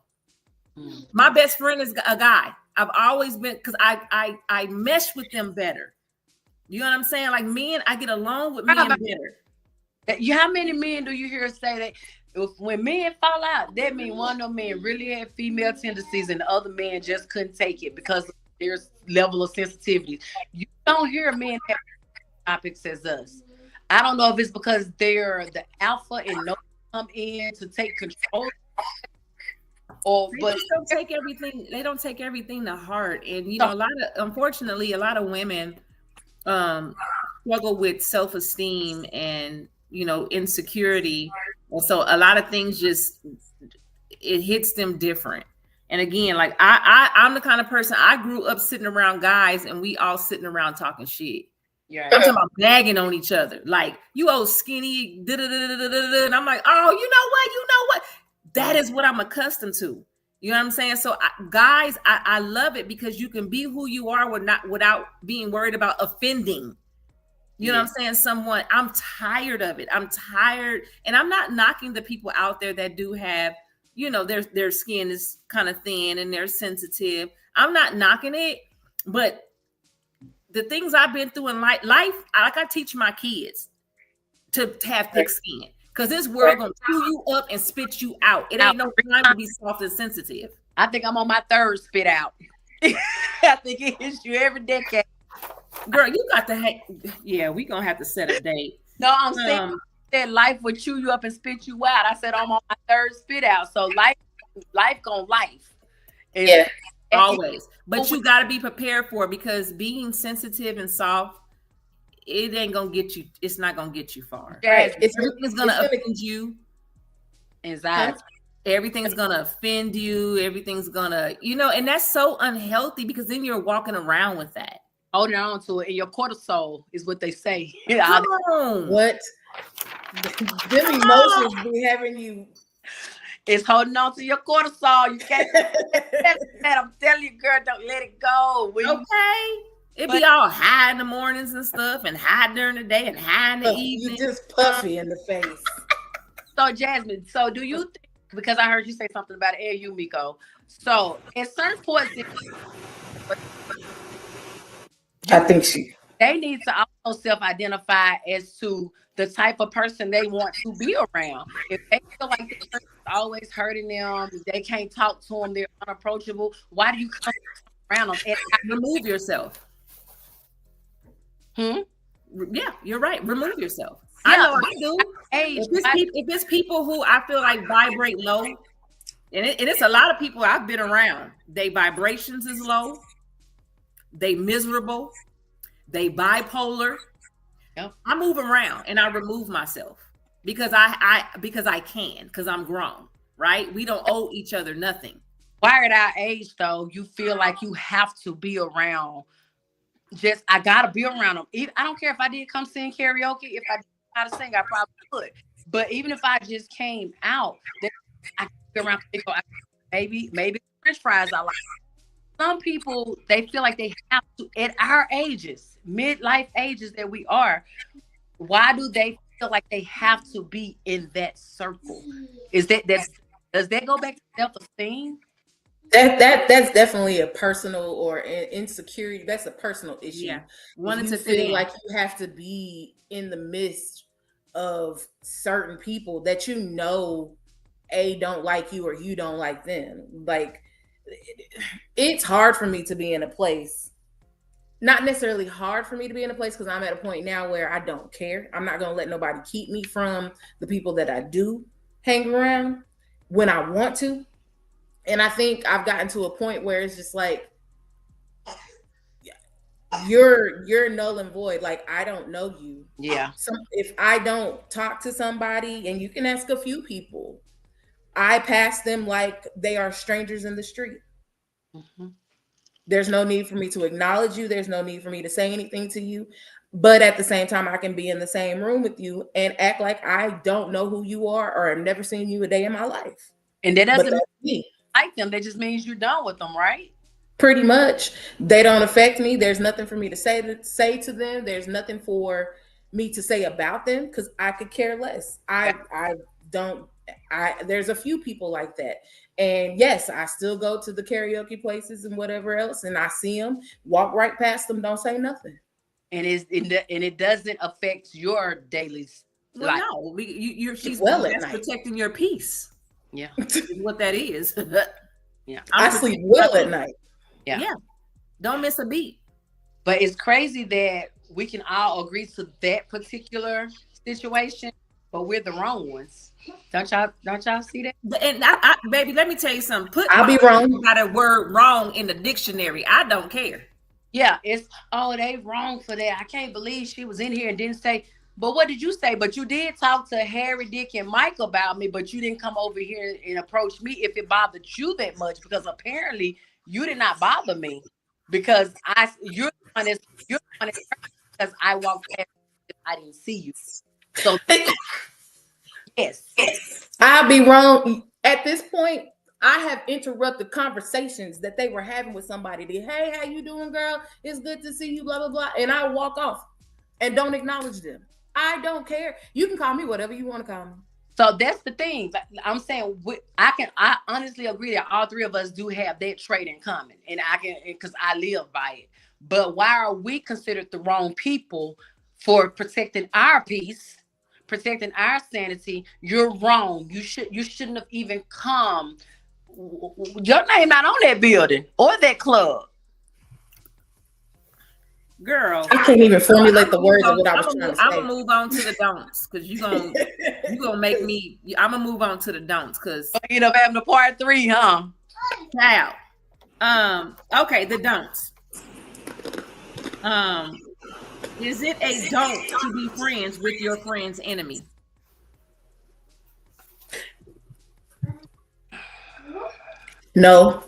My best friend is a guy. I've always been, because I mesh with them better. You know what I'm saying? Like men, I get along with men better.
How many men do you hear say that when men fall out, that means one of them men really had female tendencies and the other man just couldn't take it because of their level of sensitivity? You don't hear men have topics as us. I don't know if it's because they're the alpha and no come in to take control.
They don't take everything. They don't take everything to heart, and unfortunately, a lot of women struggle with self-esteem and insecurity, and so a lot of things it hits them different. And again, like I'm the kind of person, I grew up sitting around guys, and we all sitting around talking shit. Yeah, I'm talking about bagging on each other, like you old skinny, and I'm like, oh, you know what? That is what I'm accustomed to. You know what I'm saying? So guys, I love it because you can be who you are without being worried about offending. You know what I'm saying? Someone, I'm tired of it. I'm tired. And I'm not knocking the people out there that do have, their skin is kind of thin and they're sensitive. I'm not knocking it, but the things I've been through in life, I teach my kids to have thick skin. Because this world gonna chew you up and spit you out. It ain't no time to be soft and sensitive.
I think I'm on my third spit out. I think it hits you every decade.
Girl, you got to we gonna have to set a date.
No, I'm saying that life would chew you up and spit you out. I said I'm on my third spit out. So life gonna life.
Yeah, always. But you gotta be prepared for it, because being sensitive and soft, it ain't gonna get you. It's not gonna get you far.
Right.
Everything's gonna offend you.
Anxiety.
Everything's gonna offend you. Everything's gonna, and that's so unhealthy, because then you're walking around with that,
holding on to it, and your cortisol is what they say.
Come on.
What? Them emotions be having you.
It's holding on to your cortisol. You can't. I'm telling you, girl, don't let it go.
It be all high in the mornings and stuff, and high during the day, and high in the evening.
You just puffy in the face.
So, Jasmine, do you think, because I heard you say something about it, you, Miko. So, in certain points,
I think
they need to also self-identify as to the type of person they want to be around. If they feel like the person's always hurting them, they can't talk to them, they're unapproachable, why do you come around them?
Remove yourself. Yeah, you're right. Remove yourself. Yeah, I know I do. If it's people who I feel like vibrate low, and it's a lot of people I've been around, they vibrations is low, they miserable, they bipolar. Yep. I move around and I remove myself because I can, because I'm grown, right? We don't owe each other nothing.
Why at our age though, you feel like you have to be around? Just I gotta be around them. I don't care if I did come sing karaoke. If I didn't know how to sing, I probably would. But even if I just came out, then I could be around people. Maybe French fries I like. Some people they feel like they have to at our ages, midlife ages that we are. Why do they feel like they have to be in that circle? Is that does that go back to self-esteem?
That's definitely a personal or insecurity. That's a personal issue.
Yeah,
If
wanted
you
to fit
feel
in.
like you have to be in the midst of certain people that you know a don't like you or you don't like them. Like it's hard for me to be in a place. Not necessarily hard for me to be in a place because I'm at a point now where I don't care. I'm not going to let nobody keep me from the people that I do hang around when I want to. And I think I've gotten to a point where it's just like you're null and void. Like I don't know you.
Yeah.
If I don't talk to somebody, and you can ask a few people, I pass them like they are strangers in the street.
Mm-hmm.
There's no need for me to acknowledge you. There's no need for me to say anything to you. But at the same time, I can be in the same room with you and act like I don't know who you are or I've never seen you a day in my life.
And that doesn't
mean
like them. That just means you're done with them, right?
Pretty much. They don't affect me. There's nothing for me to say to them. There's nothing for me to say about them because I could care less. There's a few people like that. And yes, I still go to the karaoke places and whatever else, and I see them, walk right past them, don't say nothing.
And it doesn't affect your daily life.
No, she's protecting your peace.
Yeah,
is what that is.
Yeah,
I sleep well at night.
Yeah, don't miss a beat.
But it's crazy that we can all agree to that particular situation, but we're the wrong ones. Don't y'all see that?
And baby, let me tell you something.
I'll be wrong.
Got a word wrong in the dictionary. I don't care.
Yeah, it's they wrong for that. I can't believe she was in here and didn't say. But what did you say? But you did talk to Harry, Dick, and Mike about me, but you didn't come over here and approach me if it bothered you that much, because apparently you did not bother me because you're the one because I walked past, I didn't see you. So yes,
I'll be wrong. At this point, I have interrupted conversations that they were having with somebody. Hey, how you doing, girl? It's good to see you, blah, blah, blah. And I walk off and don't acknowledge them. I don't care. You can call me whatever you want to call me.
So that's the thing. I'm saying I honestly agree that all three of us do have that trait in common, and because I live by it. But why are we considered the wrong people for protecting our peace, protecting our sanity? You're wrong. You shouldn't have even come. Your name not on that building or that club.
Girl,
I can't even formulate the words of what I was trying to say.
I'm gonna move on to the don'ts because you gonna make me. I'm gonna move on to the don'ts because
you know having a part 3, huh?
Now, okay, the don'ts. Is it a don't to be friends with your friend's enemy?
No,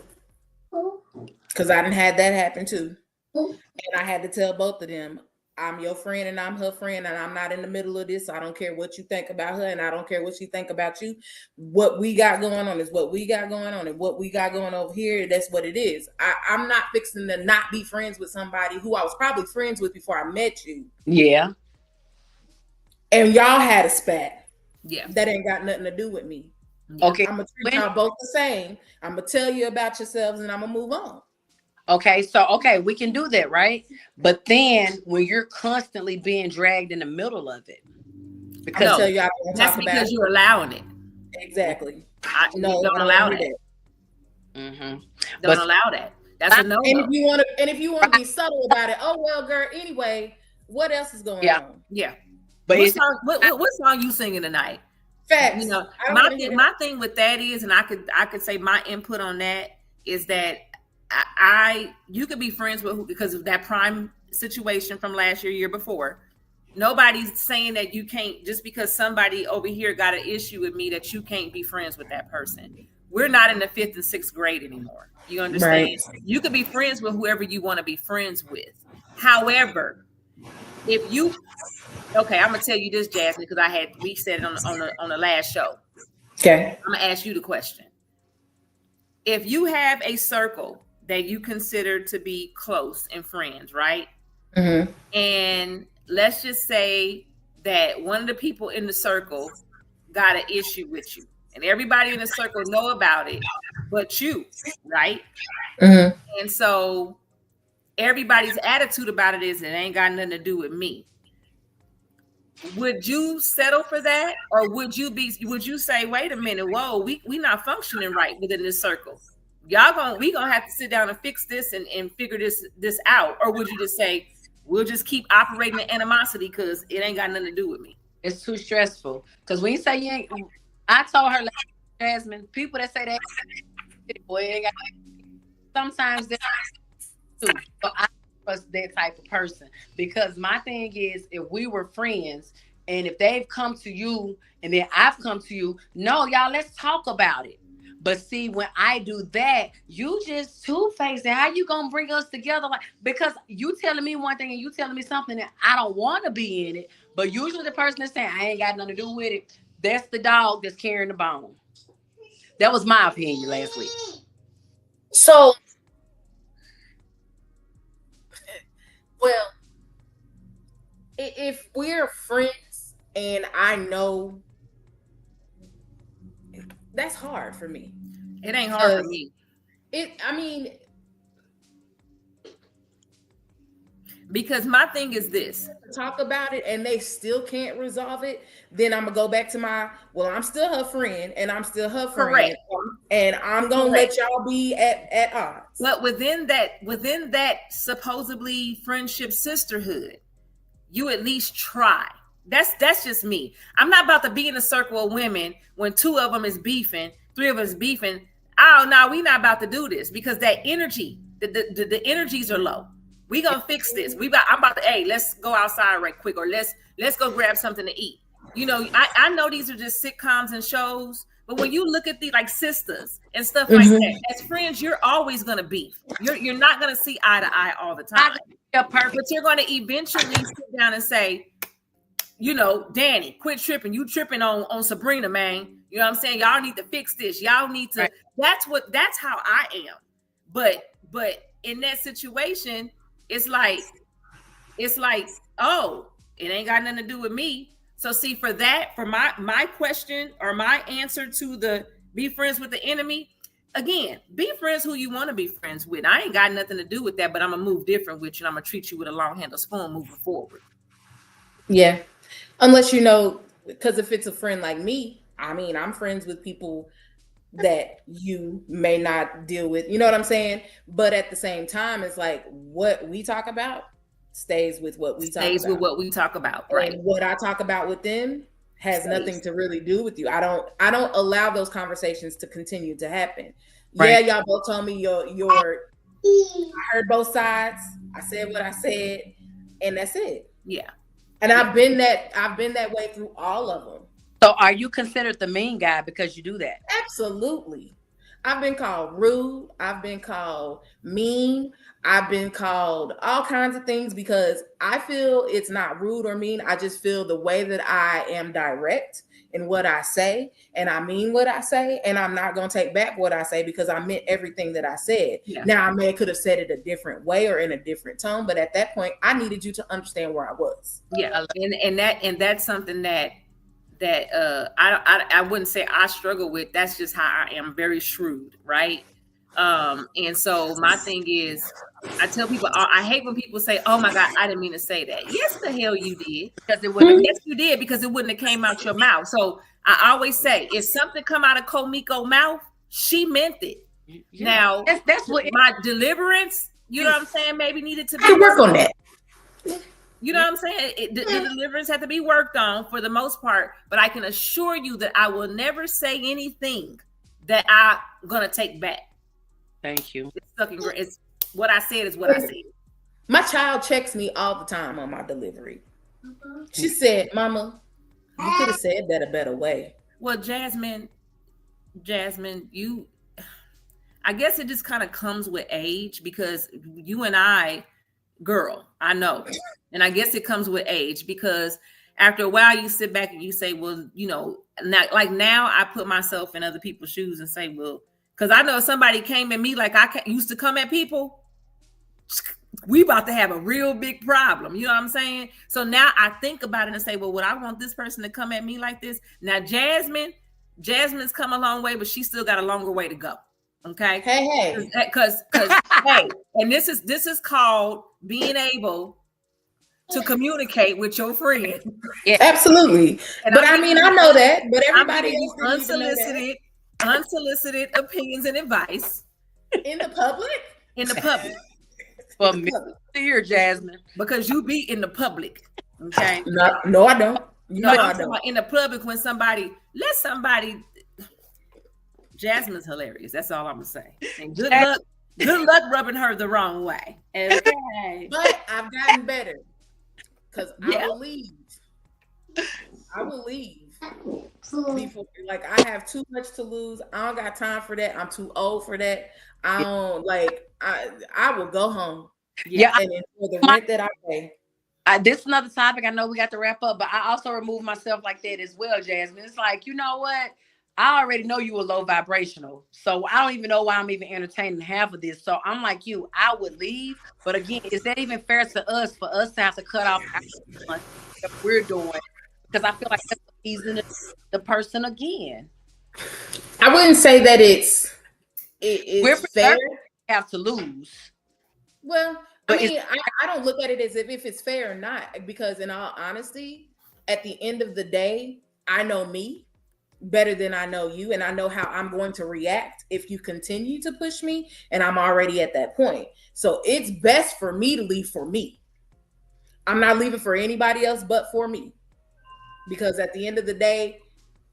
because I didn't have that happen too. And I had to tell both of them, I'm your friend and I'm her friend, and I'm not in the middle of this. So I don't care what you think about her, and I don't care what she think about you. What we got going on is what we got going on, and what we got going over here, that's what it is. I'm not fixing to not be friends with somebody who I was probably friends with before I met you.
Yeah.
And y'all had a spat.
Yeah.
That ain't got nothing to do with me.
Okay.
I'm going to treat y'all both the same. I'm going to tell you about yourselves, and I'm going to move on.
Okay, so we can do that, right? But then when you're constantly being dragged in the middle of it,
because you're allowing it.
Exactly.
Don't allow that.
Mm-hmm.
Don't allow that. That's a no.
And if you want to be subtle about it, oh well, girl. Anyway, what else is going on?
Yeah. But what song you singing tonight?
Facts.
You know, my thing with that is, and I could say my input on that is that you could be friends with who, because of that prime situation from last year before. Nobody's saying that you can't, just because somebody over here got an issue with me, that you can't be friends with that person. we're not in the 5th and 6th grade anymore. You understand? Right. You could be friends with whoever you want to be friends with. However, if you, okay, I'm gonna tell you this, Jasmine, because we said it on the last show.
Okay.
I'm gonna ask you the question. If you have a circle that you consider to be close and friends, right?
Mm-hmm.
And let's just say that one of the people in the circle got an issue with you, and everybody in the circle know about it, but you, right?
Mm-hmm.
And so everybody's attitude about it is, it ain't got nothing to do with me. Would you settle for that, or would you say, wait a minute, whoa, we not functioning right within this circle? We gonna have to sit down and fix this and figure this out? Or would you just say, we'll just keep operating the animosity because it ain't got nothing to do with me?
It's too stressful. Because when you say you ain't, I told her, like, Jasmine, people that say that, boy, ain't got, sometimes they're too. So I trust that type of person, because my thing is, if we were friends and if they've come to you and then I've come to you, no, y'all, let's talk about it. But see, when I do that, you just two-faced. How you gonna bring us together? Like, because you telling me one thing and you telling me something that I don't want to be in it. But usually the person that's saying I ain't got nothing to do with it, that's the dog that's carrying the bone. That was my opinion last week.
So, well, if we're friends and I know, that's hard for me.
It ain't hard for me. Because my thing is this:
talk about it and they still can't resolve it, then I'm gonna go back to I'm still her friend and I'm still her friend.
Correct.
And I'm gonna let y'all be at odds.
But within that supposedly friendship sisterhood, you at least try. That's just me. I'm not about to be in a circle of women when 2 of them is beefing, 3 of us beefing. Oh no, we not about to do this, because that energy, the energies are low. We gonna fix this. I'm about to, hey, let's go outside right quick, or let's go grab something to eat. You know, I know these are just sitcoms and shows, but when you look at the like sisters and stuff like that, as friends, you're always gonna beef. You're not gonna see eye to eye all the time. But you're gonna eventually sit down and say, you know, Danny, quit tripping. You tripping on Sabrina, man. You know what I'm saying? Y'all need to fix this. Y'all need to. Right. That's how I am. But in that situation, it's like, oh, it ain't got nothing to do with me. So see, for my question or my answer to the be friends with the enemy, again, be friends who you want to be friends with. I ain't got nothing to do with that, but I'm gonna move different with you, and I'm gonna treat you with a long handle spoon moving forward.
Yeah. Unless, you know, because if it's a friend like me, I mean, I'm friends with people that you may not deal with, you know what I'm saying? But at the same time, it's like what we talk about stays with what we talk about.
Right.
And what I talk about with them has nothing to really do with you. I don't allow those conversations to continue to happen. Right. Yeah, y'all both told me I heard both sides. I said what I said, and that's it.
Yeah.
And I've been that way through all of them.
So are you considered the mean guy because you do that?
Absolutely. I've been called rude. I've been called mean. I've been called all kinds of things because I feel it's not rude or mean. I just feel the way that I am direct in what I say, and I mean what I say, and I'm not going to take back what I say because I meant everything that I said. Yeah. Now, I could have said it a different way or in a different tone, but at that point, I needed you to understand where I was.
Yeah, and that's something that I wouldn't say I struggle with. That's just how I am, very shrewd, right? And so my thing is, I tell people, I hate when people say, "Oh my God, I didn't mean to say that." Yes, the hell you did, because it wouldn't. Yes, you did, because it wouldn't have came out your mouth. So I always say, if something come out of Comeiko mouth, she meant it. Yeah. Now that's what my deliverance. You know what I'm saying? Maybe needed to be
work on that.
You know what I'm saying? The deliverance had to be worked on for the most part, but I can assure you that I will never say anything that I'm gonna take back.
Thank you.
It's what I said is what I said.
My child checks me all the time on my delivery. She said, "Mama, you could have said that a better way."
Well, Jasmine, Jasmine, I guess it just kind of comes with age because you and I, girl, I know. And I guess it comes with age because after a while you sit back and you say, well, now I put myself in other people's shoes and say, well, because I know if somebody came at me like used to come at people, we about to have a real big problem. You know what I'm saying? So now I think about it and say, well, would I want this person to come at me like this? Now, Jasmine's come a long way, but she still got a longer way to go. Okay.
Hey.
Because hey, and this is called being able to communicate with your friend.
Yeah. Absolutely.
And
but I know that, but everybody
unsolicited opinions and advice.
In the public?
In the public.
Well, me here, Jasmine.
Because you be in the public. Okay.
No, I don't. I don't.
In the public when Jasmine's hilarious. That's all I'm gonna say. And good luck rubbing her the wrong way. Okay.
But I've gotten better. Because I will leave. Before, like, I have too much to lose. I don't got time for that. I'm too old for that. I don't I will go home.
Yeah.
And enjoy the rent that I pay.
This is another topic. I know we got to wrap up, but I also remove myself like that as well, Jasmine. It's like, you know what? I already know you were low vibrational. So I don't even know why I'm even entertaining half of this. So I'm like you, I would leave. But again, is that even fair to us for us to have to cut off what we're doing? Because I feel like that's easing the person again.
I wouldn't say that it's
we're
fair.
Have to lose.
Well, I don't look at it as if it's fair or not, because in all honesty, at the end of the day, I know me better than I know you, and I know how I'm going to react if you continue to push me, and I'm already at that point. So it's best for me to leave for me. I'm not leaving for anybody else but for me, because at the end of the day,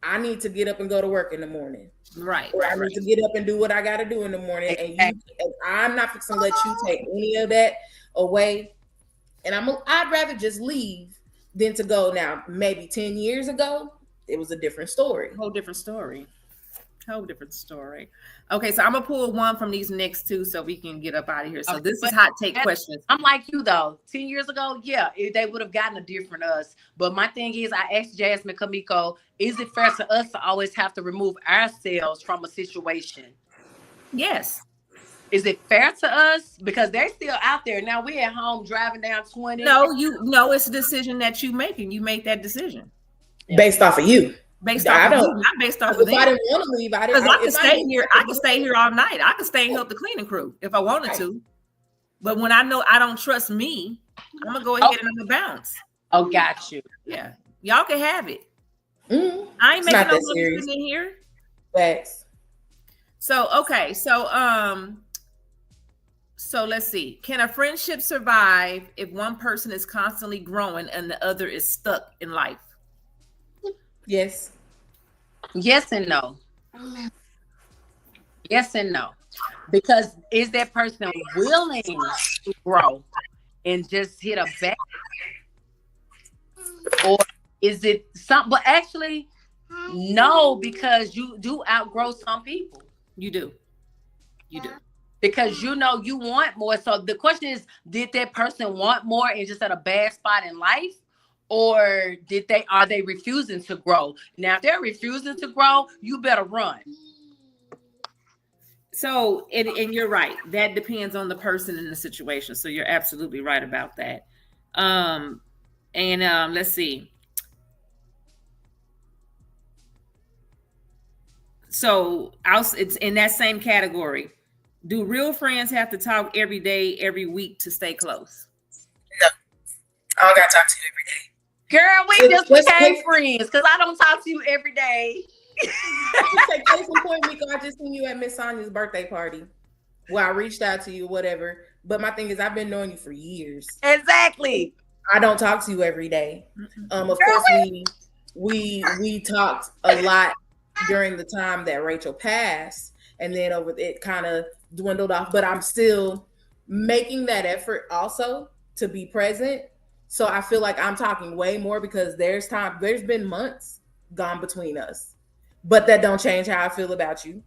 I need to get up and go to work in the morning.
Right.
Or I need to get up and do what I got to do in the morning. And I'm not going to let you take any of that away. And I'd rather just leave than to go. Now, maybe 10 years ago, it was a different story.
Whole different story. Okay, so I'm gonna pull one from these next two so we can get up out of here. So this is hot take questions.
I'm like you though. 10 years ago, they would have gotten a different us. But my thing is, I asked Jasmine, Comeiko, is it fair to us to always have to remove ourselves from a situation?
Yes.
Is it fair to us? Because they're still out there. Now we're at home driving down 20.
No, it's a decision that you make, and you make that decision.
Based off of you.
Based off of you, not based off of them.
If I didn't want to leave, I
can stay here. I can stay here all night. I can stay and help the cleaning crew if I wanted to. But when I know I don't trust me, I'm gonna go ahead and I'm gonna bounce.
Oh, got you.
Yeah, y'all can have it.
Mm-hmm.
I ain't making no money in here.
Facts.
So okay, so let's see. Can a friendship survive if one person is constantly growing and the other is stuck in life?
Yes.
Yes and no. Yes and no. Because is that person willing to grow and just hit a back? Or is it something? But actually, no, because you do outgrow some people.
You do.
Because you want more. So the question is, did that person want more and just at a bad spot in life? Or are they refusing to grow? Now, if they're refusing to grow, you better run.
So, and you're right. That depends on the person and the situation. So you're absolutely right about that. Let's see. So it's in that same category. Do real friends have to talk every day, every week to stay close?
No. I don't got to talk to you every day.
Girl, we just became friends because I don't talk to you every day.
Case in point, Miko, I just seen you at Miss Sonia's birthday party. Well, I reached out to you, whatever. But my thing is, I've been knowing you for years.
Exactly.
I don't talk to you every day. Of course, we talked a lot during the time that Rachel passed, and then it kind of dwindled off. But I'm still making that effort also to be present. So I feel like I'm talking way more because there's been months gone between us. but that don't change how I feel about you.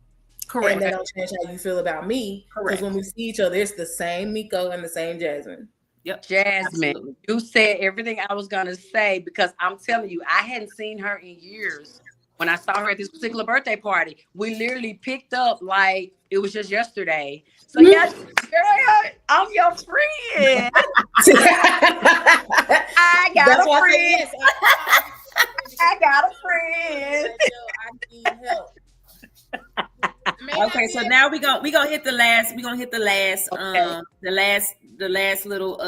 Correct.
And that don't change how you feel about me. Because when we see each other, it's the same Miko and the same Jasmine.
Yep.
Jasmine,
Absolutely.
you said everything I was gonna say, because I'm telling you, I hadn't seen her in years. When I saw her at this particular birthday party, we literally picked up like it was just yesterday. So yeah, girl, I'm your friend. I got a friend. Yes, I got a friend.
I need help.
Okay, so now we gonna hit the last. We gonna hit the last.
Okay.
The last little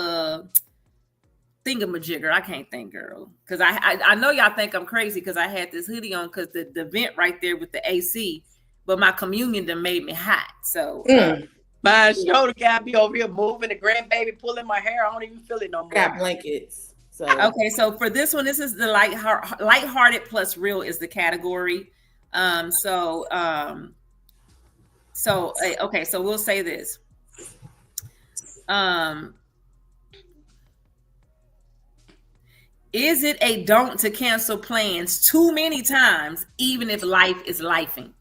thingamajigger. I can't think, girl, because I know y'all think I'm crazy because I had this hoodie on because the vent right there with the AC, but my communion done made me hot. So
my shoulder got me over here moving, the grandbaby pulling my hair. I don't even feel it no more.
Got blankets. So
okay, so for this one, this is the lighthearted plus real is the category. Okay, so we'll say this. Is it a don't to cancel plans too many times, even if life is lifing?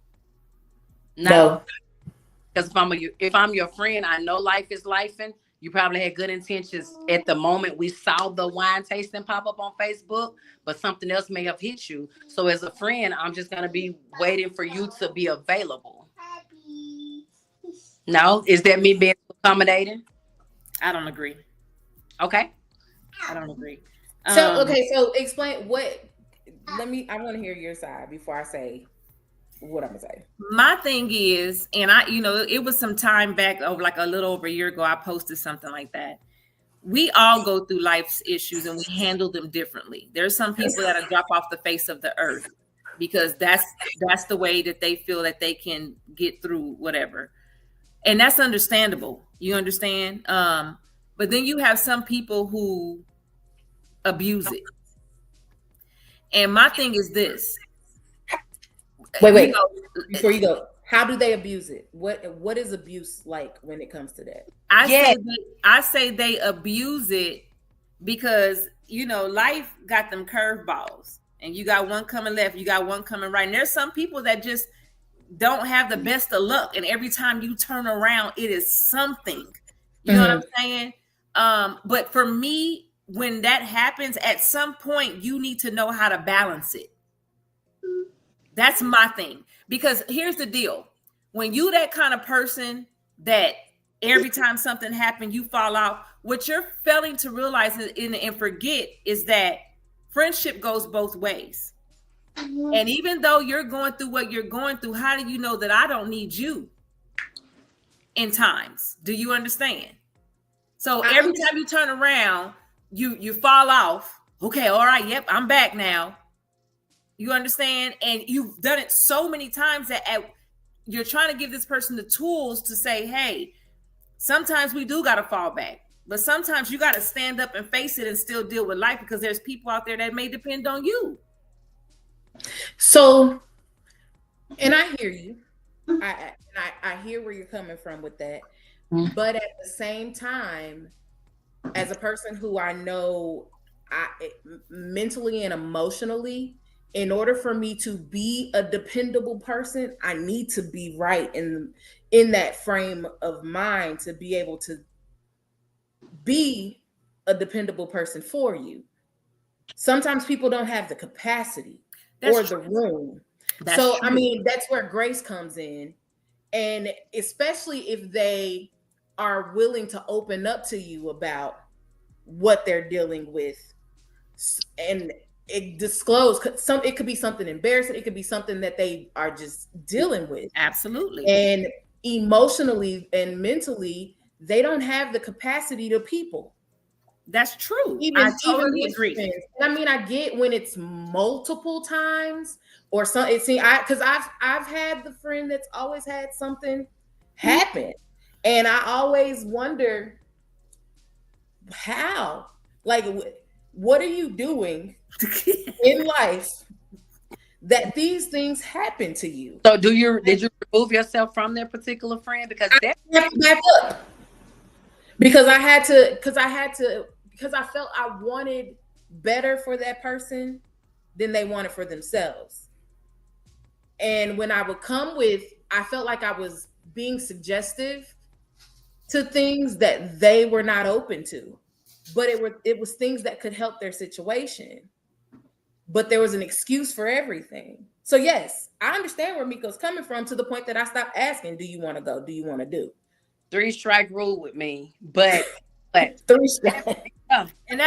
No. Because if I'm your friend, I know life is lifing. You probably had good intentions at the moment we saw the wine tasting pop up on Facebook, but something else may have hit you. So as a friend, I'm just going to be waiting for you to be available. No? Is that me being accommodating?
I don't agree.
Okay.
I don't agree.
So explain what. I want to hear your side before I say what I'm gonna say.
My thing is, and it was some time back, over like a little over a year ago, I posted something like that. We all go through life's issues and we handle them differently. There's some people that drop off the face of the earth because that's the way that they feel that they can get through whatever. And that's understandable. You understand? But then you have some people who abuse it. And my thing is this.
Wait. Before you go, how do they abuse it? What is abuse like when it comes to that?
I say they abuse it because life got them curveballs, and you got one coming left, you got one coming right. And there's some people that just don't have the best of luck, and every time you turn around, it is something. You know what I'm saying? But for me, when that happens, at some point, you need to know how to balance it. That's my thing. Because here's the deal. When you that kind of person that every time something happens, you fall out, what you're failing to realize and forget is that friendship goes both ways. And even though you're going through what you're going through, how do you know that I don't need you in times? Do you understand? So every time you turn around, you fall off. Okay, all right, yep, I'm back now. You understand? And you've done it so many times that you're trying to give this person the tools to say, hey, sometimes we do got to fall back. But sometimes you got to stand up and face it and still deal with life because there's people out there that may depend on you.
So, and I hear you. I hear where you're coming from with that. But at the same time, as a person who I know mentally and emotionally, in order for me to be a dependable person, I need to be right in that frame of mind to be able to be a dependable person for you. Sometimes people don't have the capacity or the room. So, I mean, that's where grace comes in. And especially if they are willing to open up to you about what they're dealing with and disclose it could be something embarrassing, it could be something that they are just dealing with.
Absolutely.
And emotionally and mentally, they don't have the capacity to people.
That's true. I totally agree.
Friends. I mean, I get when it's multiple times or something. See, because I've had the friend that's always had something happen, and I always wonder how. Like, what are you doing in life that these things happen to you?
So did you remove yourself from that particular friend? Because
I have to back up. Because I felt I wanted better for that person than they wanted for themselves. And when I would come with, I felt like I was being suggestive to things that they were not open to. But it was things that could help their situation. But there was an excuse for everything. So yes, I understand where Miko's coming from, to the point that I stopped asking, do you want to go? Do you want to do?
3-strike rule with me. But
3 strikes.
And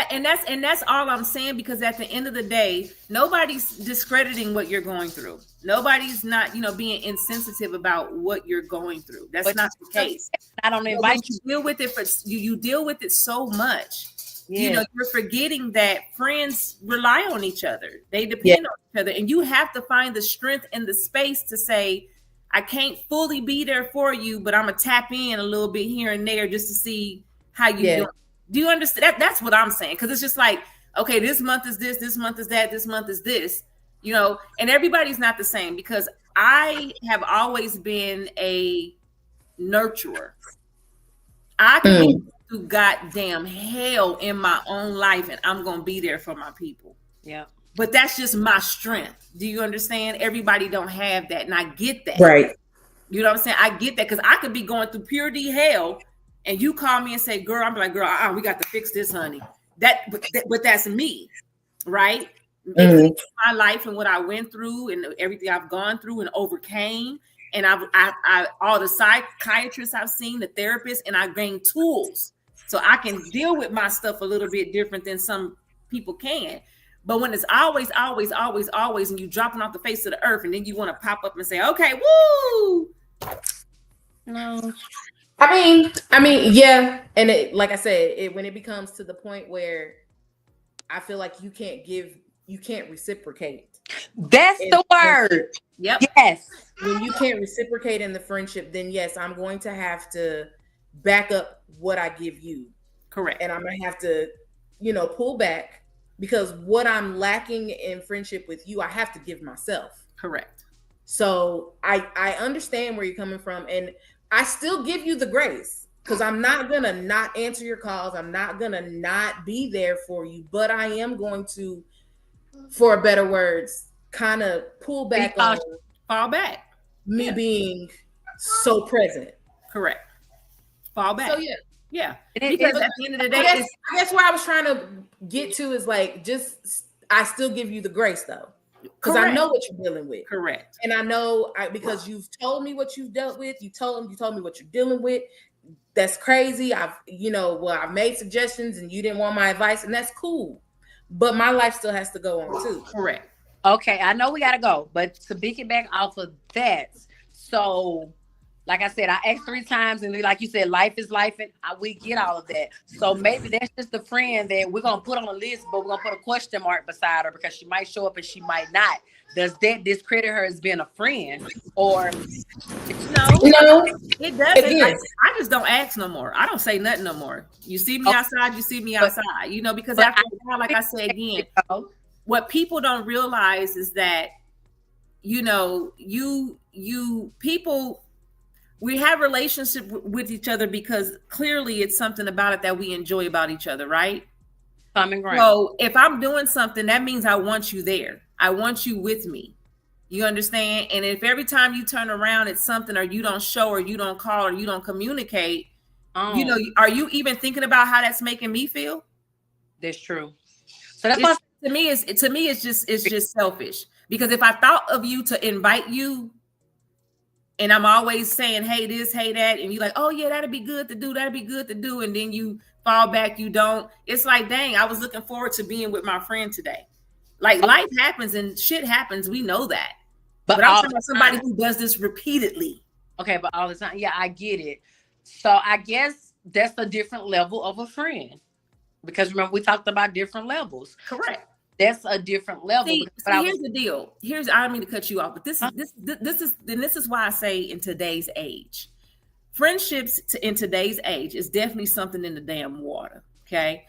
that's all I'm saying, because at the end of the day, nobody's discrediting what you're going through. Nobody's not, being insensitive about what you're going through. That's not the case.
I don't invite you.
Deal with it you deal with it so much.
Yeah.
You're forgetting that friends rely on each other. They depend on each other, and you have to find the strength and the space to say, I can't fully be there for you, but I'm gonna tap in a little bit here and there just to see how you doing. Do you understand? That's what I'm saying. Because it's just like, okay, this month is this month is that, this month is this, and everybody's not the same, because I have always been a nurturer. I can go through goddamn hell in my own life, and I'm going to be there for my people.
Yeah.
But that's just my strength. Do you understand? Everybody don't have that, and I get that.
Right.
You know what I'm saying? I get that, because I could be going through pure D hell, and you call me and say, girl, I'm like, girl, we got to fix this, honey. But that's me, right? It's my life and what I went through and everything I've gone through and overcame. And I all the psychiatrists I've seen, the therapists, and I gained tools so I can deal with my stuff a little bit different than some people can. But when it's always, and you dropping off the face of the earth, and then you want to pop up and say, okay, woo.
No.
I mean, yeah. And like I said, when it becomes to the point where I feel like you can't reciprocate.
That's the word.
Yep.
Yes.
When you can't reciprocate in the friendship, then yes, I'm going to have to back up what I give you.
Correct.
And I'm going to have to, pull back, because what I'm lacking in friendship with you, I have to give myself.
Correct.
So I understand where you're coming from, and I still give you the grace, because I'm not going to not answer your calls. I'm not going to not be there for you, but I am going to, for better words, kind of pull back on
fall back.
Me being so present.
Correct. Fall back.
So
yeah. Because at the end of the day,
I guess where I was trying to get to is like, I still give you the grace though, because I know what you're dealing with.
Correct.
And I know because you've told me what you've dealt with. You told me what you're dealing with. That's crazy. I've made suggestions and you didn't want my advice, and that's cool. But my life still has to go on too.
Correct.
Okay, I know we gotta go, but to piggyback off of that, so like I said, I asked 3 times, and like you said, life is life, and we get all of that. So maybe that's just the friend that we're gonna put on a list, but we're gonna put a question mark beside her, because she might show up and she might not. Does that discredit her as being a friend, or
no, it doesn't. I just don't ask no more. I don't say nothing no more. You see me outside, you see me outside. Because after a while, like I said again, what people don't realize is that people, we have relationship with each other because clearly it's something about it that we enjoy about each other, right? So if I'm doing something, that means I want you there. I want you with me. You understand? And if every time you turn around, it's something, or you don't show, or you don't call, or you don't communicate, are you even thinking about how that's making me feel?
That's true. So that's
to me, it's just selfish. Because if I thought of you to invite you, and I'm always saying, hey, this, hey, that, and you're like, oh yeah, that'd be good to do, and then you fall back, you don't. It's like, dang, I was looking forward to being with my friend today. Like, life happens and shit happens. We know that. But I'm talking about somebody who does this repeatedly.
Okay, but all the time. Yeah, I get it. So I guess that's a different level of a friend. Because remember, we talked about different levels.
Correct.
That's a different level.
See, here's the deal. I don't mean to cut you off, but this is why I say in today's age, friendships in today's age is definitely something in the damn water. Okay.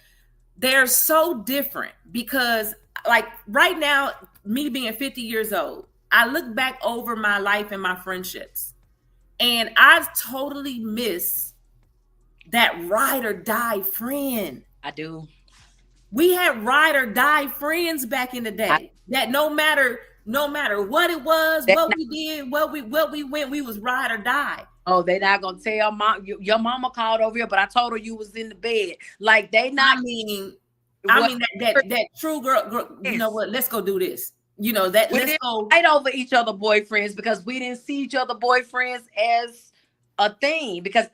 They're so different because, like, right now, me being 50 years old, I look back over my life and my friendships, and I totally miss that ride or die friend.
I do.
We had ride or die friends back in the day that no matter no matter what it was, what we did, what we went, we was ride or die.
Oh, they not gonna tell mom. Your mama called over here, but I told her you was in the bed. Like they not.
I mean that true girl. You know what? Let's go do this. You know that. Let's go
fight over each other boyfriends because we didn't see each other boyfriends as a thing. Because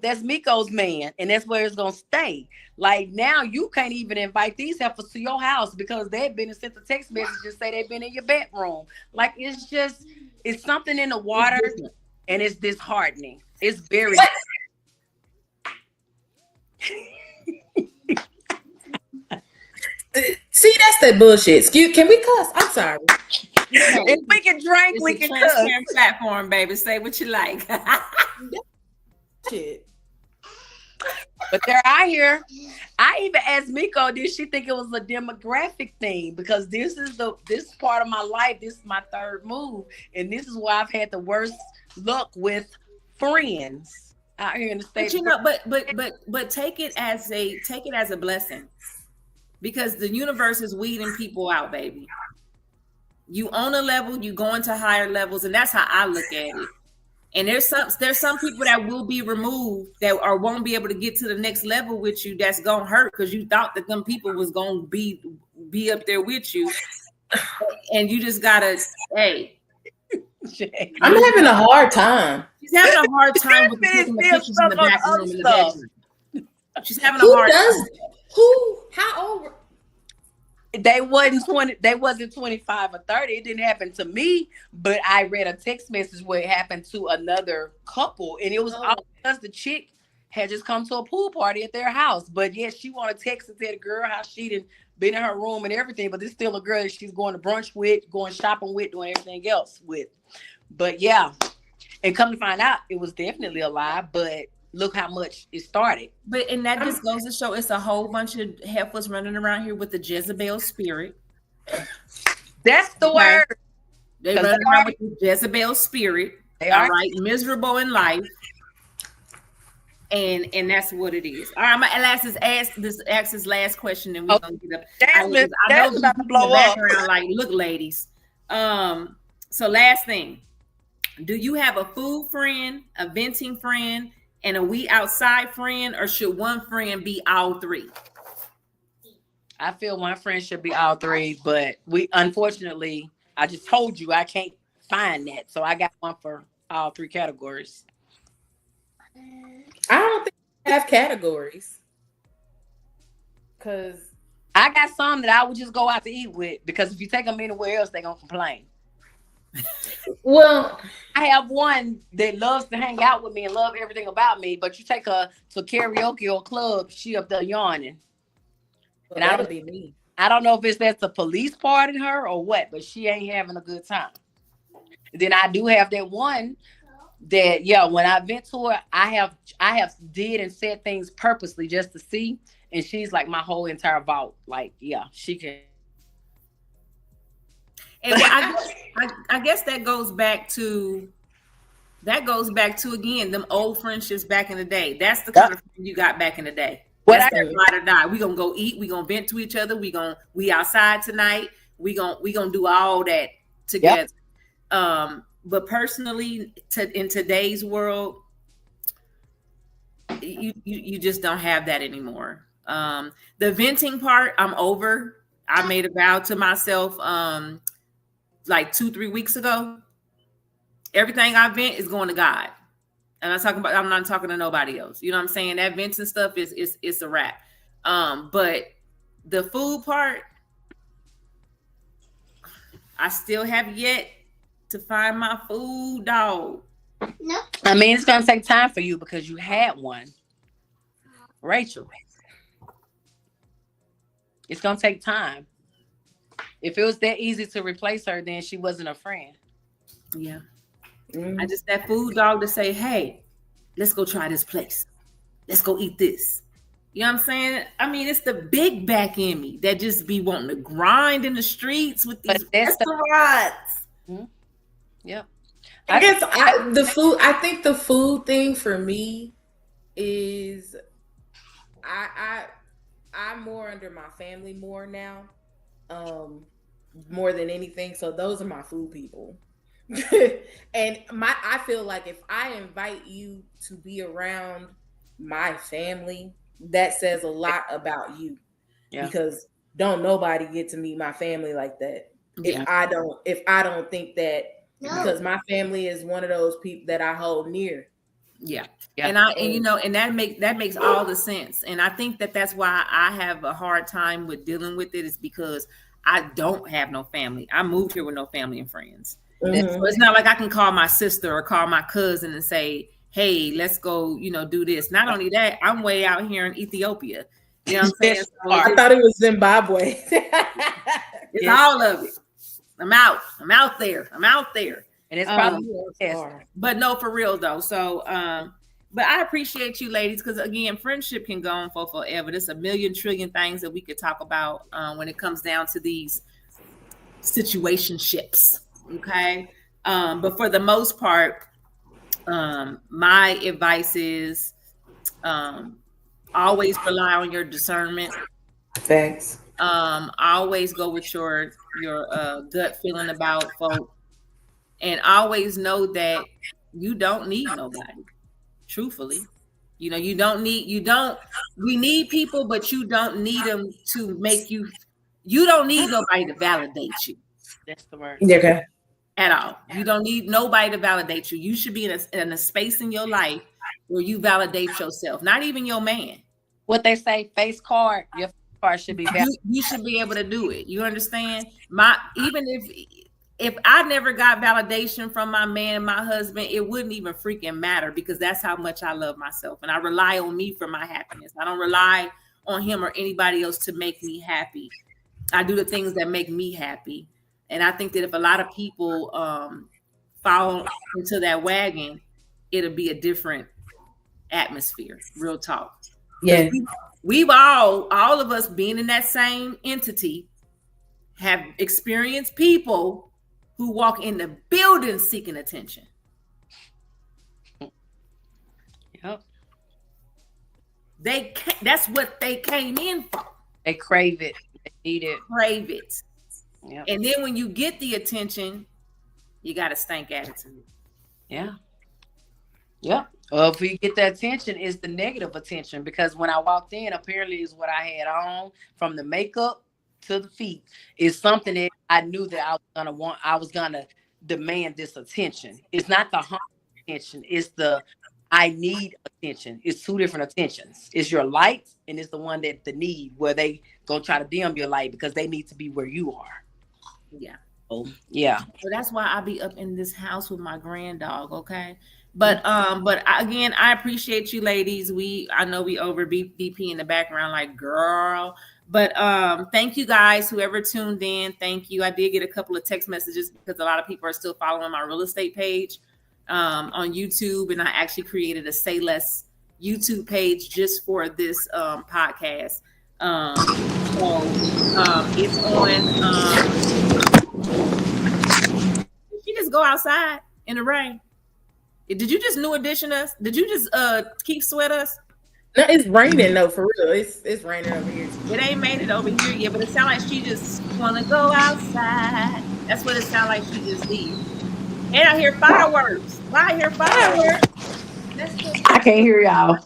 that's Miko's man, and that's where it's gonna stay. Like now, you can't even invite these heifers to your house because they've been and sent a text message and say they've been in your bedroom. Like it's something in the water. And it's disheartening. It's very.
See, that's that bullshit. Can we cuss? I'm sorry.
If we can drink, we can cuss.
Platform, baby. Say what you like.
Shit.
But they're out here. I even asked Miko, did she think it was a demographic thing? Because this part of my life. This is my third move, and this is why I've had the worst luck with friends out here in the States.
But take it as a blessing, because the universe is weeding people out, baby. You own a level, you go into higher levels, and that's how I look at it. And there's some people that will be removed that won't be able to get to the next level with you. That's gonna hurt because you thought that them people was gonna be up there with you, and you just gotta
I'm having a hard time.
She's having a hard time with taking the pictures in the back room in the bedroom. She's having a hard time.
How old?
They wasn't 25 or 30. It didn't happen to me, but I read a text message where it happened to another couple, and it was all because the chick had just come to a pool party at their house. But yes, she wanted to text and tell the girl how she'd been in her room and everything, but it's still a girl that she's going to brunch with, going shopping with, doing everything else with. But yeah, and come to find out, it was definitely a lie. But look how much it started.
And that just goes to show it's a whole bunch of heifers running around here with the Jezebel spirit.
That's the word.
They run around with the Jezebel spirit. They are right, miserable in life. And that's what it is. All right, I'm gonna ask this last question, and we're gonna get up. I know about to blow up. Like, look, ladies. So last thing. Do you have a food friend, a venting friend, and a we outside friend, or should one friend be all three?
I feel one friend should be all three, but unfortunately, I just told you I can't find that. So I got one for all three categories.
I don't think I have categories. Because
I got some that I would just go out to eat with, because if you take them anywhere else, they're going to complain.
Well,
I have one that loves to hang out with me and love everything about me, but you take her to karaoke or club, she up there yawning.
Well, and that'll be me.
I don't know if that's the police part in her or what, but she ain't having a good time. And then I do have that one that, when I vent to her, I have did and said things purposely just to see, and she's like my whole entire vault. Like, she can.
And I guess that goes back to again them old friendships back in the day. That's the kind of friend you got back in the day. That's that ride or die. We gonna go eat. We gonna vent to each other. We outside tonight. We gonna do all that together. Yep. But personally, in today's world, you just don't have that anymore. The venting part, I'm over. I made a vow to myself. Like 2-3 weeks ago, everything I vent is going to God. And I'm not talking to nobody else. You know what I'm saying? That venting stuff is a wrap. But the food part, I still have yet to find my food dog.
No. I mean, it's going to take time for you because you had one. Rachel. It's going to take time. If it was that easy to replace her, then she wasn't a friend.
Yeah. Mm-hmm. I just that food dog to say, hey, let's go try this place. Let's go eat this. You know what I'm saying? I mean, it's the big back in me that just be wanting to grind in the streets with these restaurants.
Mm-hmm. Yeah.
I think the food thing for me is I'm more under my family more now. more than anything. So those are my food people. And I feel like if I invite you to be around my family, that says a lot about you.
Yeah.
Because don't nobody get to meet my family like that.
Yeah.
If I don't think that, because my family is one of those people that I hold near.
Yeah.
Yeah.
And that makes all the sense. And I think that that's why I have a hard time with dealing with it, is because I don't have no family. I moved here with no family and friends. So it's not like I can call my sister or call my cousin and say, hey, let's go, do this. Not only that, I'm way out here in Ethiopia. You know what I'm saying? So
I thought it was Zimbabwe.
It's all of it. I'm out there.
And it's probably
but no, for real though. So but I appreciate you ladies, because again, friendship can go on for forever. There's a million trillion things that we could talk about when it comes down to these situationships. Okay. But for the most part, my advice is always rely on your discernment.
Thanks.
Always go with your gut feeling about folk, and always know that you don't need nobody. Truthfully, we need people, but you don't need them to make you. You don't need nobody to validate you.
That's the word.
Okay.
At all. You don't need nobody to validate you. You should be in a space in your life where you validate yourself, not even your man.
What they say, face card, your face card should be valid.
You should be able to do it. You understand? Even if I never got validation from my man, my husband, it wouldn't even freaking matter, because that's how much I love myself. And I rely on me for my happiness. I don't rely on him or anybody else to make me happy. I do the things that make me happy. And I think that if a lot of people fall into that wagon, it'll be a different atmosphere. Real talk.
Yeah.
We've all of us being in that same entity have experienced people who walk in the building seeking attention.
Yep.
That's what they came in for.
They crave it. They need it.
Crave it.
Yep.
And then when you get the attention, you got a stank attitude.
Yeah. Yep. Well, if we get the attention, it's the negative attention, because when I walked in, apparently is what I had on, from the makeup to the feet, is something that I knew that I was gonna demand this attention. It's not the attention, it's the I need attention. It's two different attentions. It's your light, and it's the one that the need, where they gonna try to dim your light because they need to be where you are.
Yeah.
Oh, yeah.
So that's why I be up in this house with my grand dog, okay? But again, I appreciate you ladies. I know we over BP in the background like, girl. But thank you guys, whoever tuned in. Thank you. I did get a couple of text messages because a lot of people are still following my real estate page on YouTube, and I actually created a Say Less YouTube page just for this podcast. It's on. Did you just go outside in the rain? Did you just new edition us? Did you just keep sweat us?
No, it's raining though, for real. It's raining over here.
It ain't made it over here yet, but it sounds like she just wanna go outside. That's what it sounds like she just did. And I hear fireworks. I hear fireworks.
I can't hear y'all.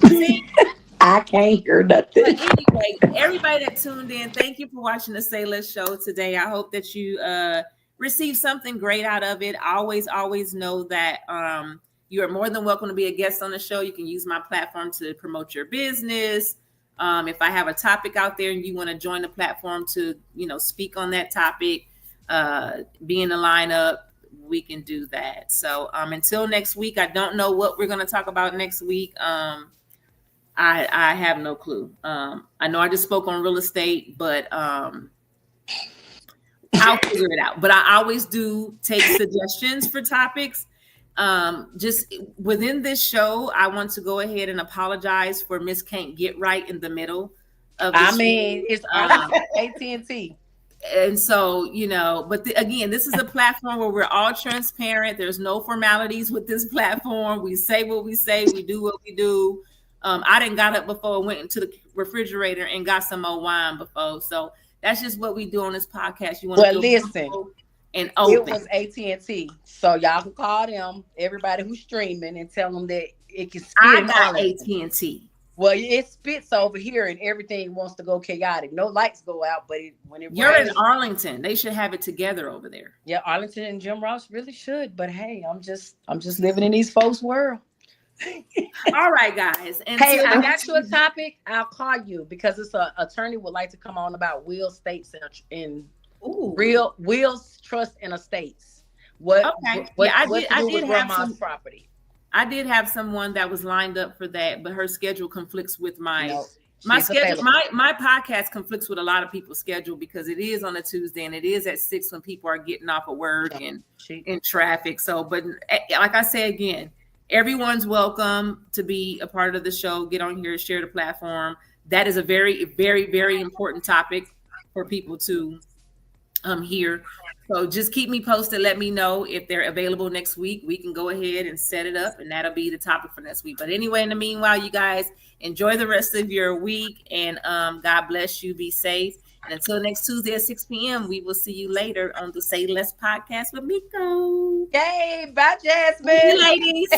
See?
I can't hear nothing.
But anyway, everybody that tuned in, thank you for watching the Say Less show today. I hope that you receive something great out of it. Always know that you are more than welcome to be a guest on the show. You can use my platform to promote your business. If I have a topic out there and you want to join the platform to, speak on that topic, be in the lineup, we can do that. So until next week, I don't know what we're going to talk about next week. I have no clue. I know I just spoke on real estate, but I'll figure it out. But I always do take suggestions for topics. Just within this show, I want to go ahead and apologize for Miss Can't Get Right in the middle of the show.
It's AT&T.
And so, but again, this is a platform where we're all transparent. There's no formalities with this platform. We say what we say. We do what we do. I didn't got up before, went into the refrigerator and got some more wine before. So That's just what we do on this podcast. You want
Well,
to
listen,
and
it
open.
was AT&T, so y'all can call them. Everybody who's streaming and tell them that it can spit.
I
in
got
Arlington.
AT&T.
Well, it spits over here, and everything wants to go chaotic. No lights go out, but when it
You're
rains,
in Arlington. They should have it together over there.
yeah, Arlington and Jim Ross really should. But hey, I'm just living in these folks' world.
All right, guys. And
Hey, I got you a topic. I'll call you because it's an attorney would like to come on about will states and real wills, trust, and estates. What?
Okay.
What,
Yeah,
what to
I
do
did
with
have
grandma's
some
property.
I did have someone that was lined up for that, but her schedule conflicts with my
She's
schedule.
available.
My podcast conflicts with a lot of people's schedule because it is on a Tuesday and it is at 6 when people are getting off of work and in traffic. So, but like I say again, everyone's welcome to be a part of the show. Get on here, share the platform. That is a very, very, very important topic for people to hear. So just keep me posted. Let me know if they're available next week. We can go ahead and set it up, and that'll be the topic for next week. But anyway, in the meanwhile, you guys enjoy the rest of your week, and God bless you. Be safe. And until next Tuesday at 6 p.m., we will see you later on the Say Less podcast with Miko.
Yay! Bye, Jasmine.
Hey, ladies.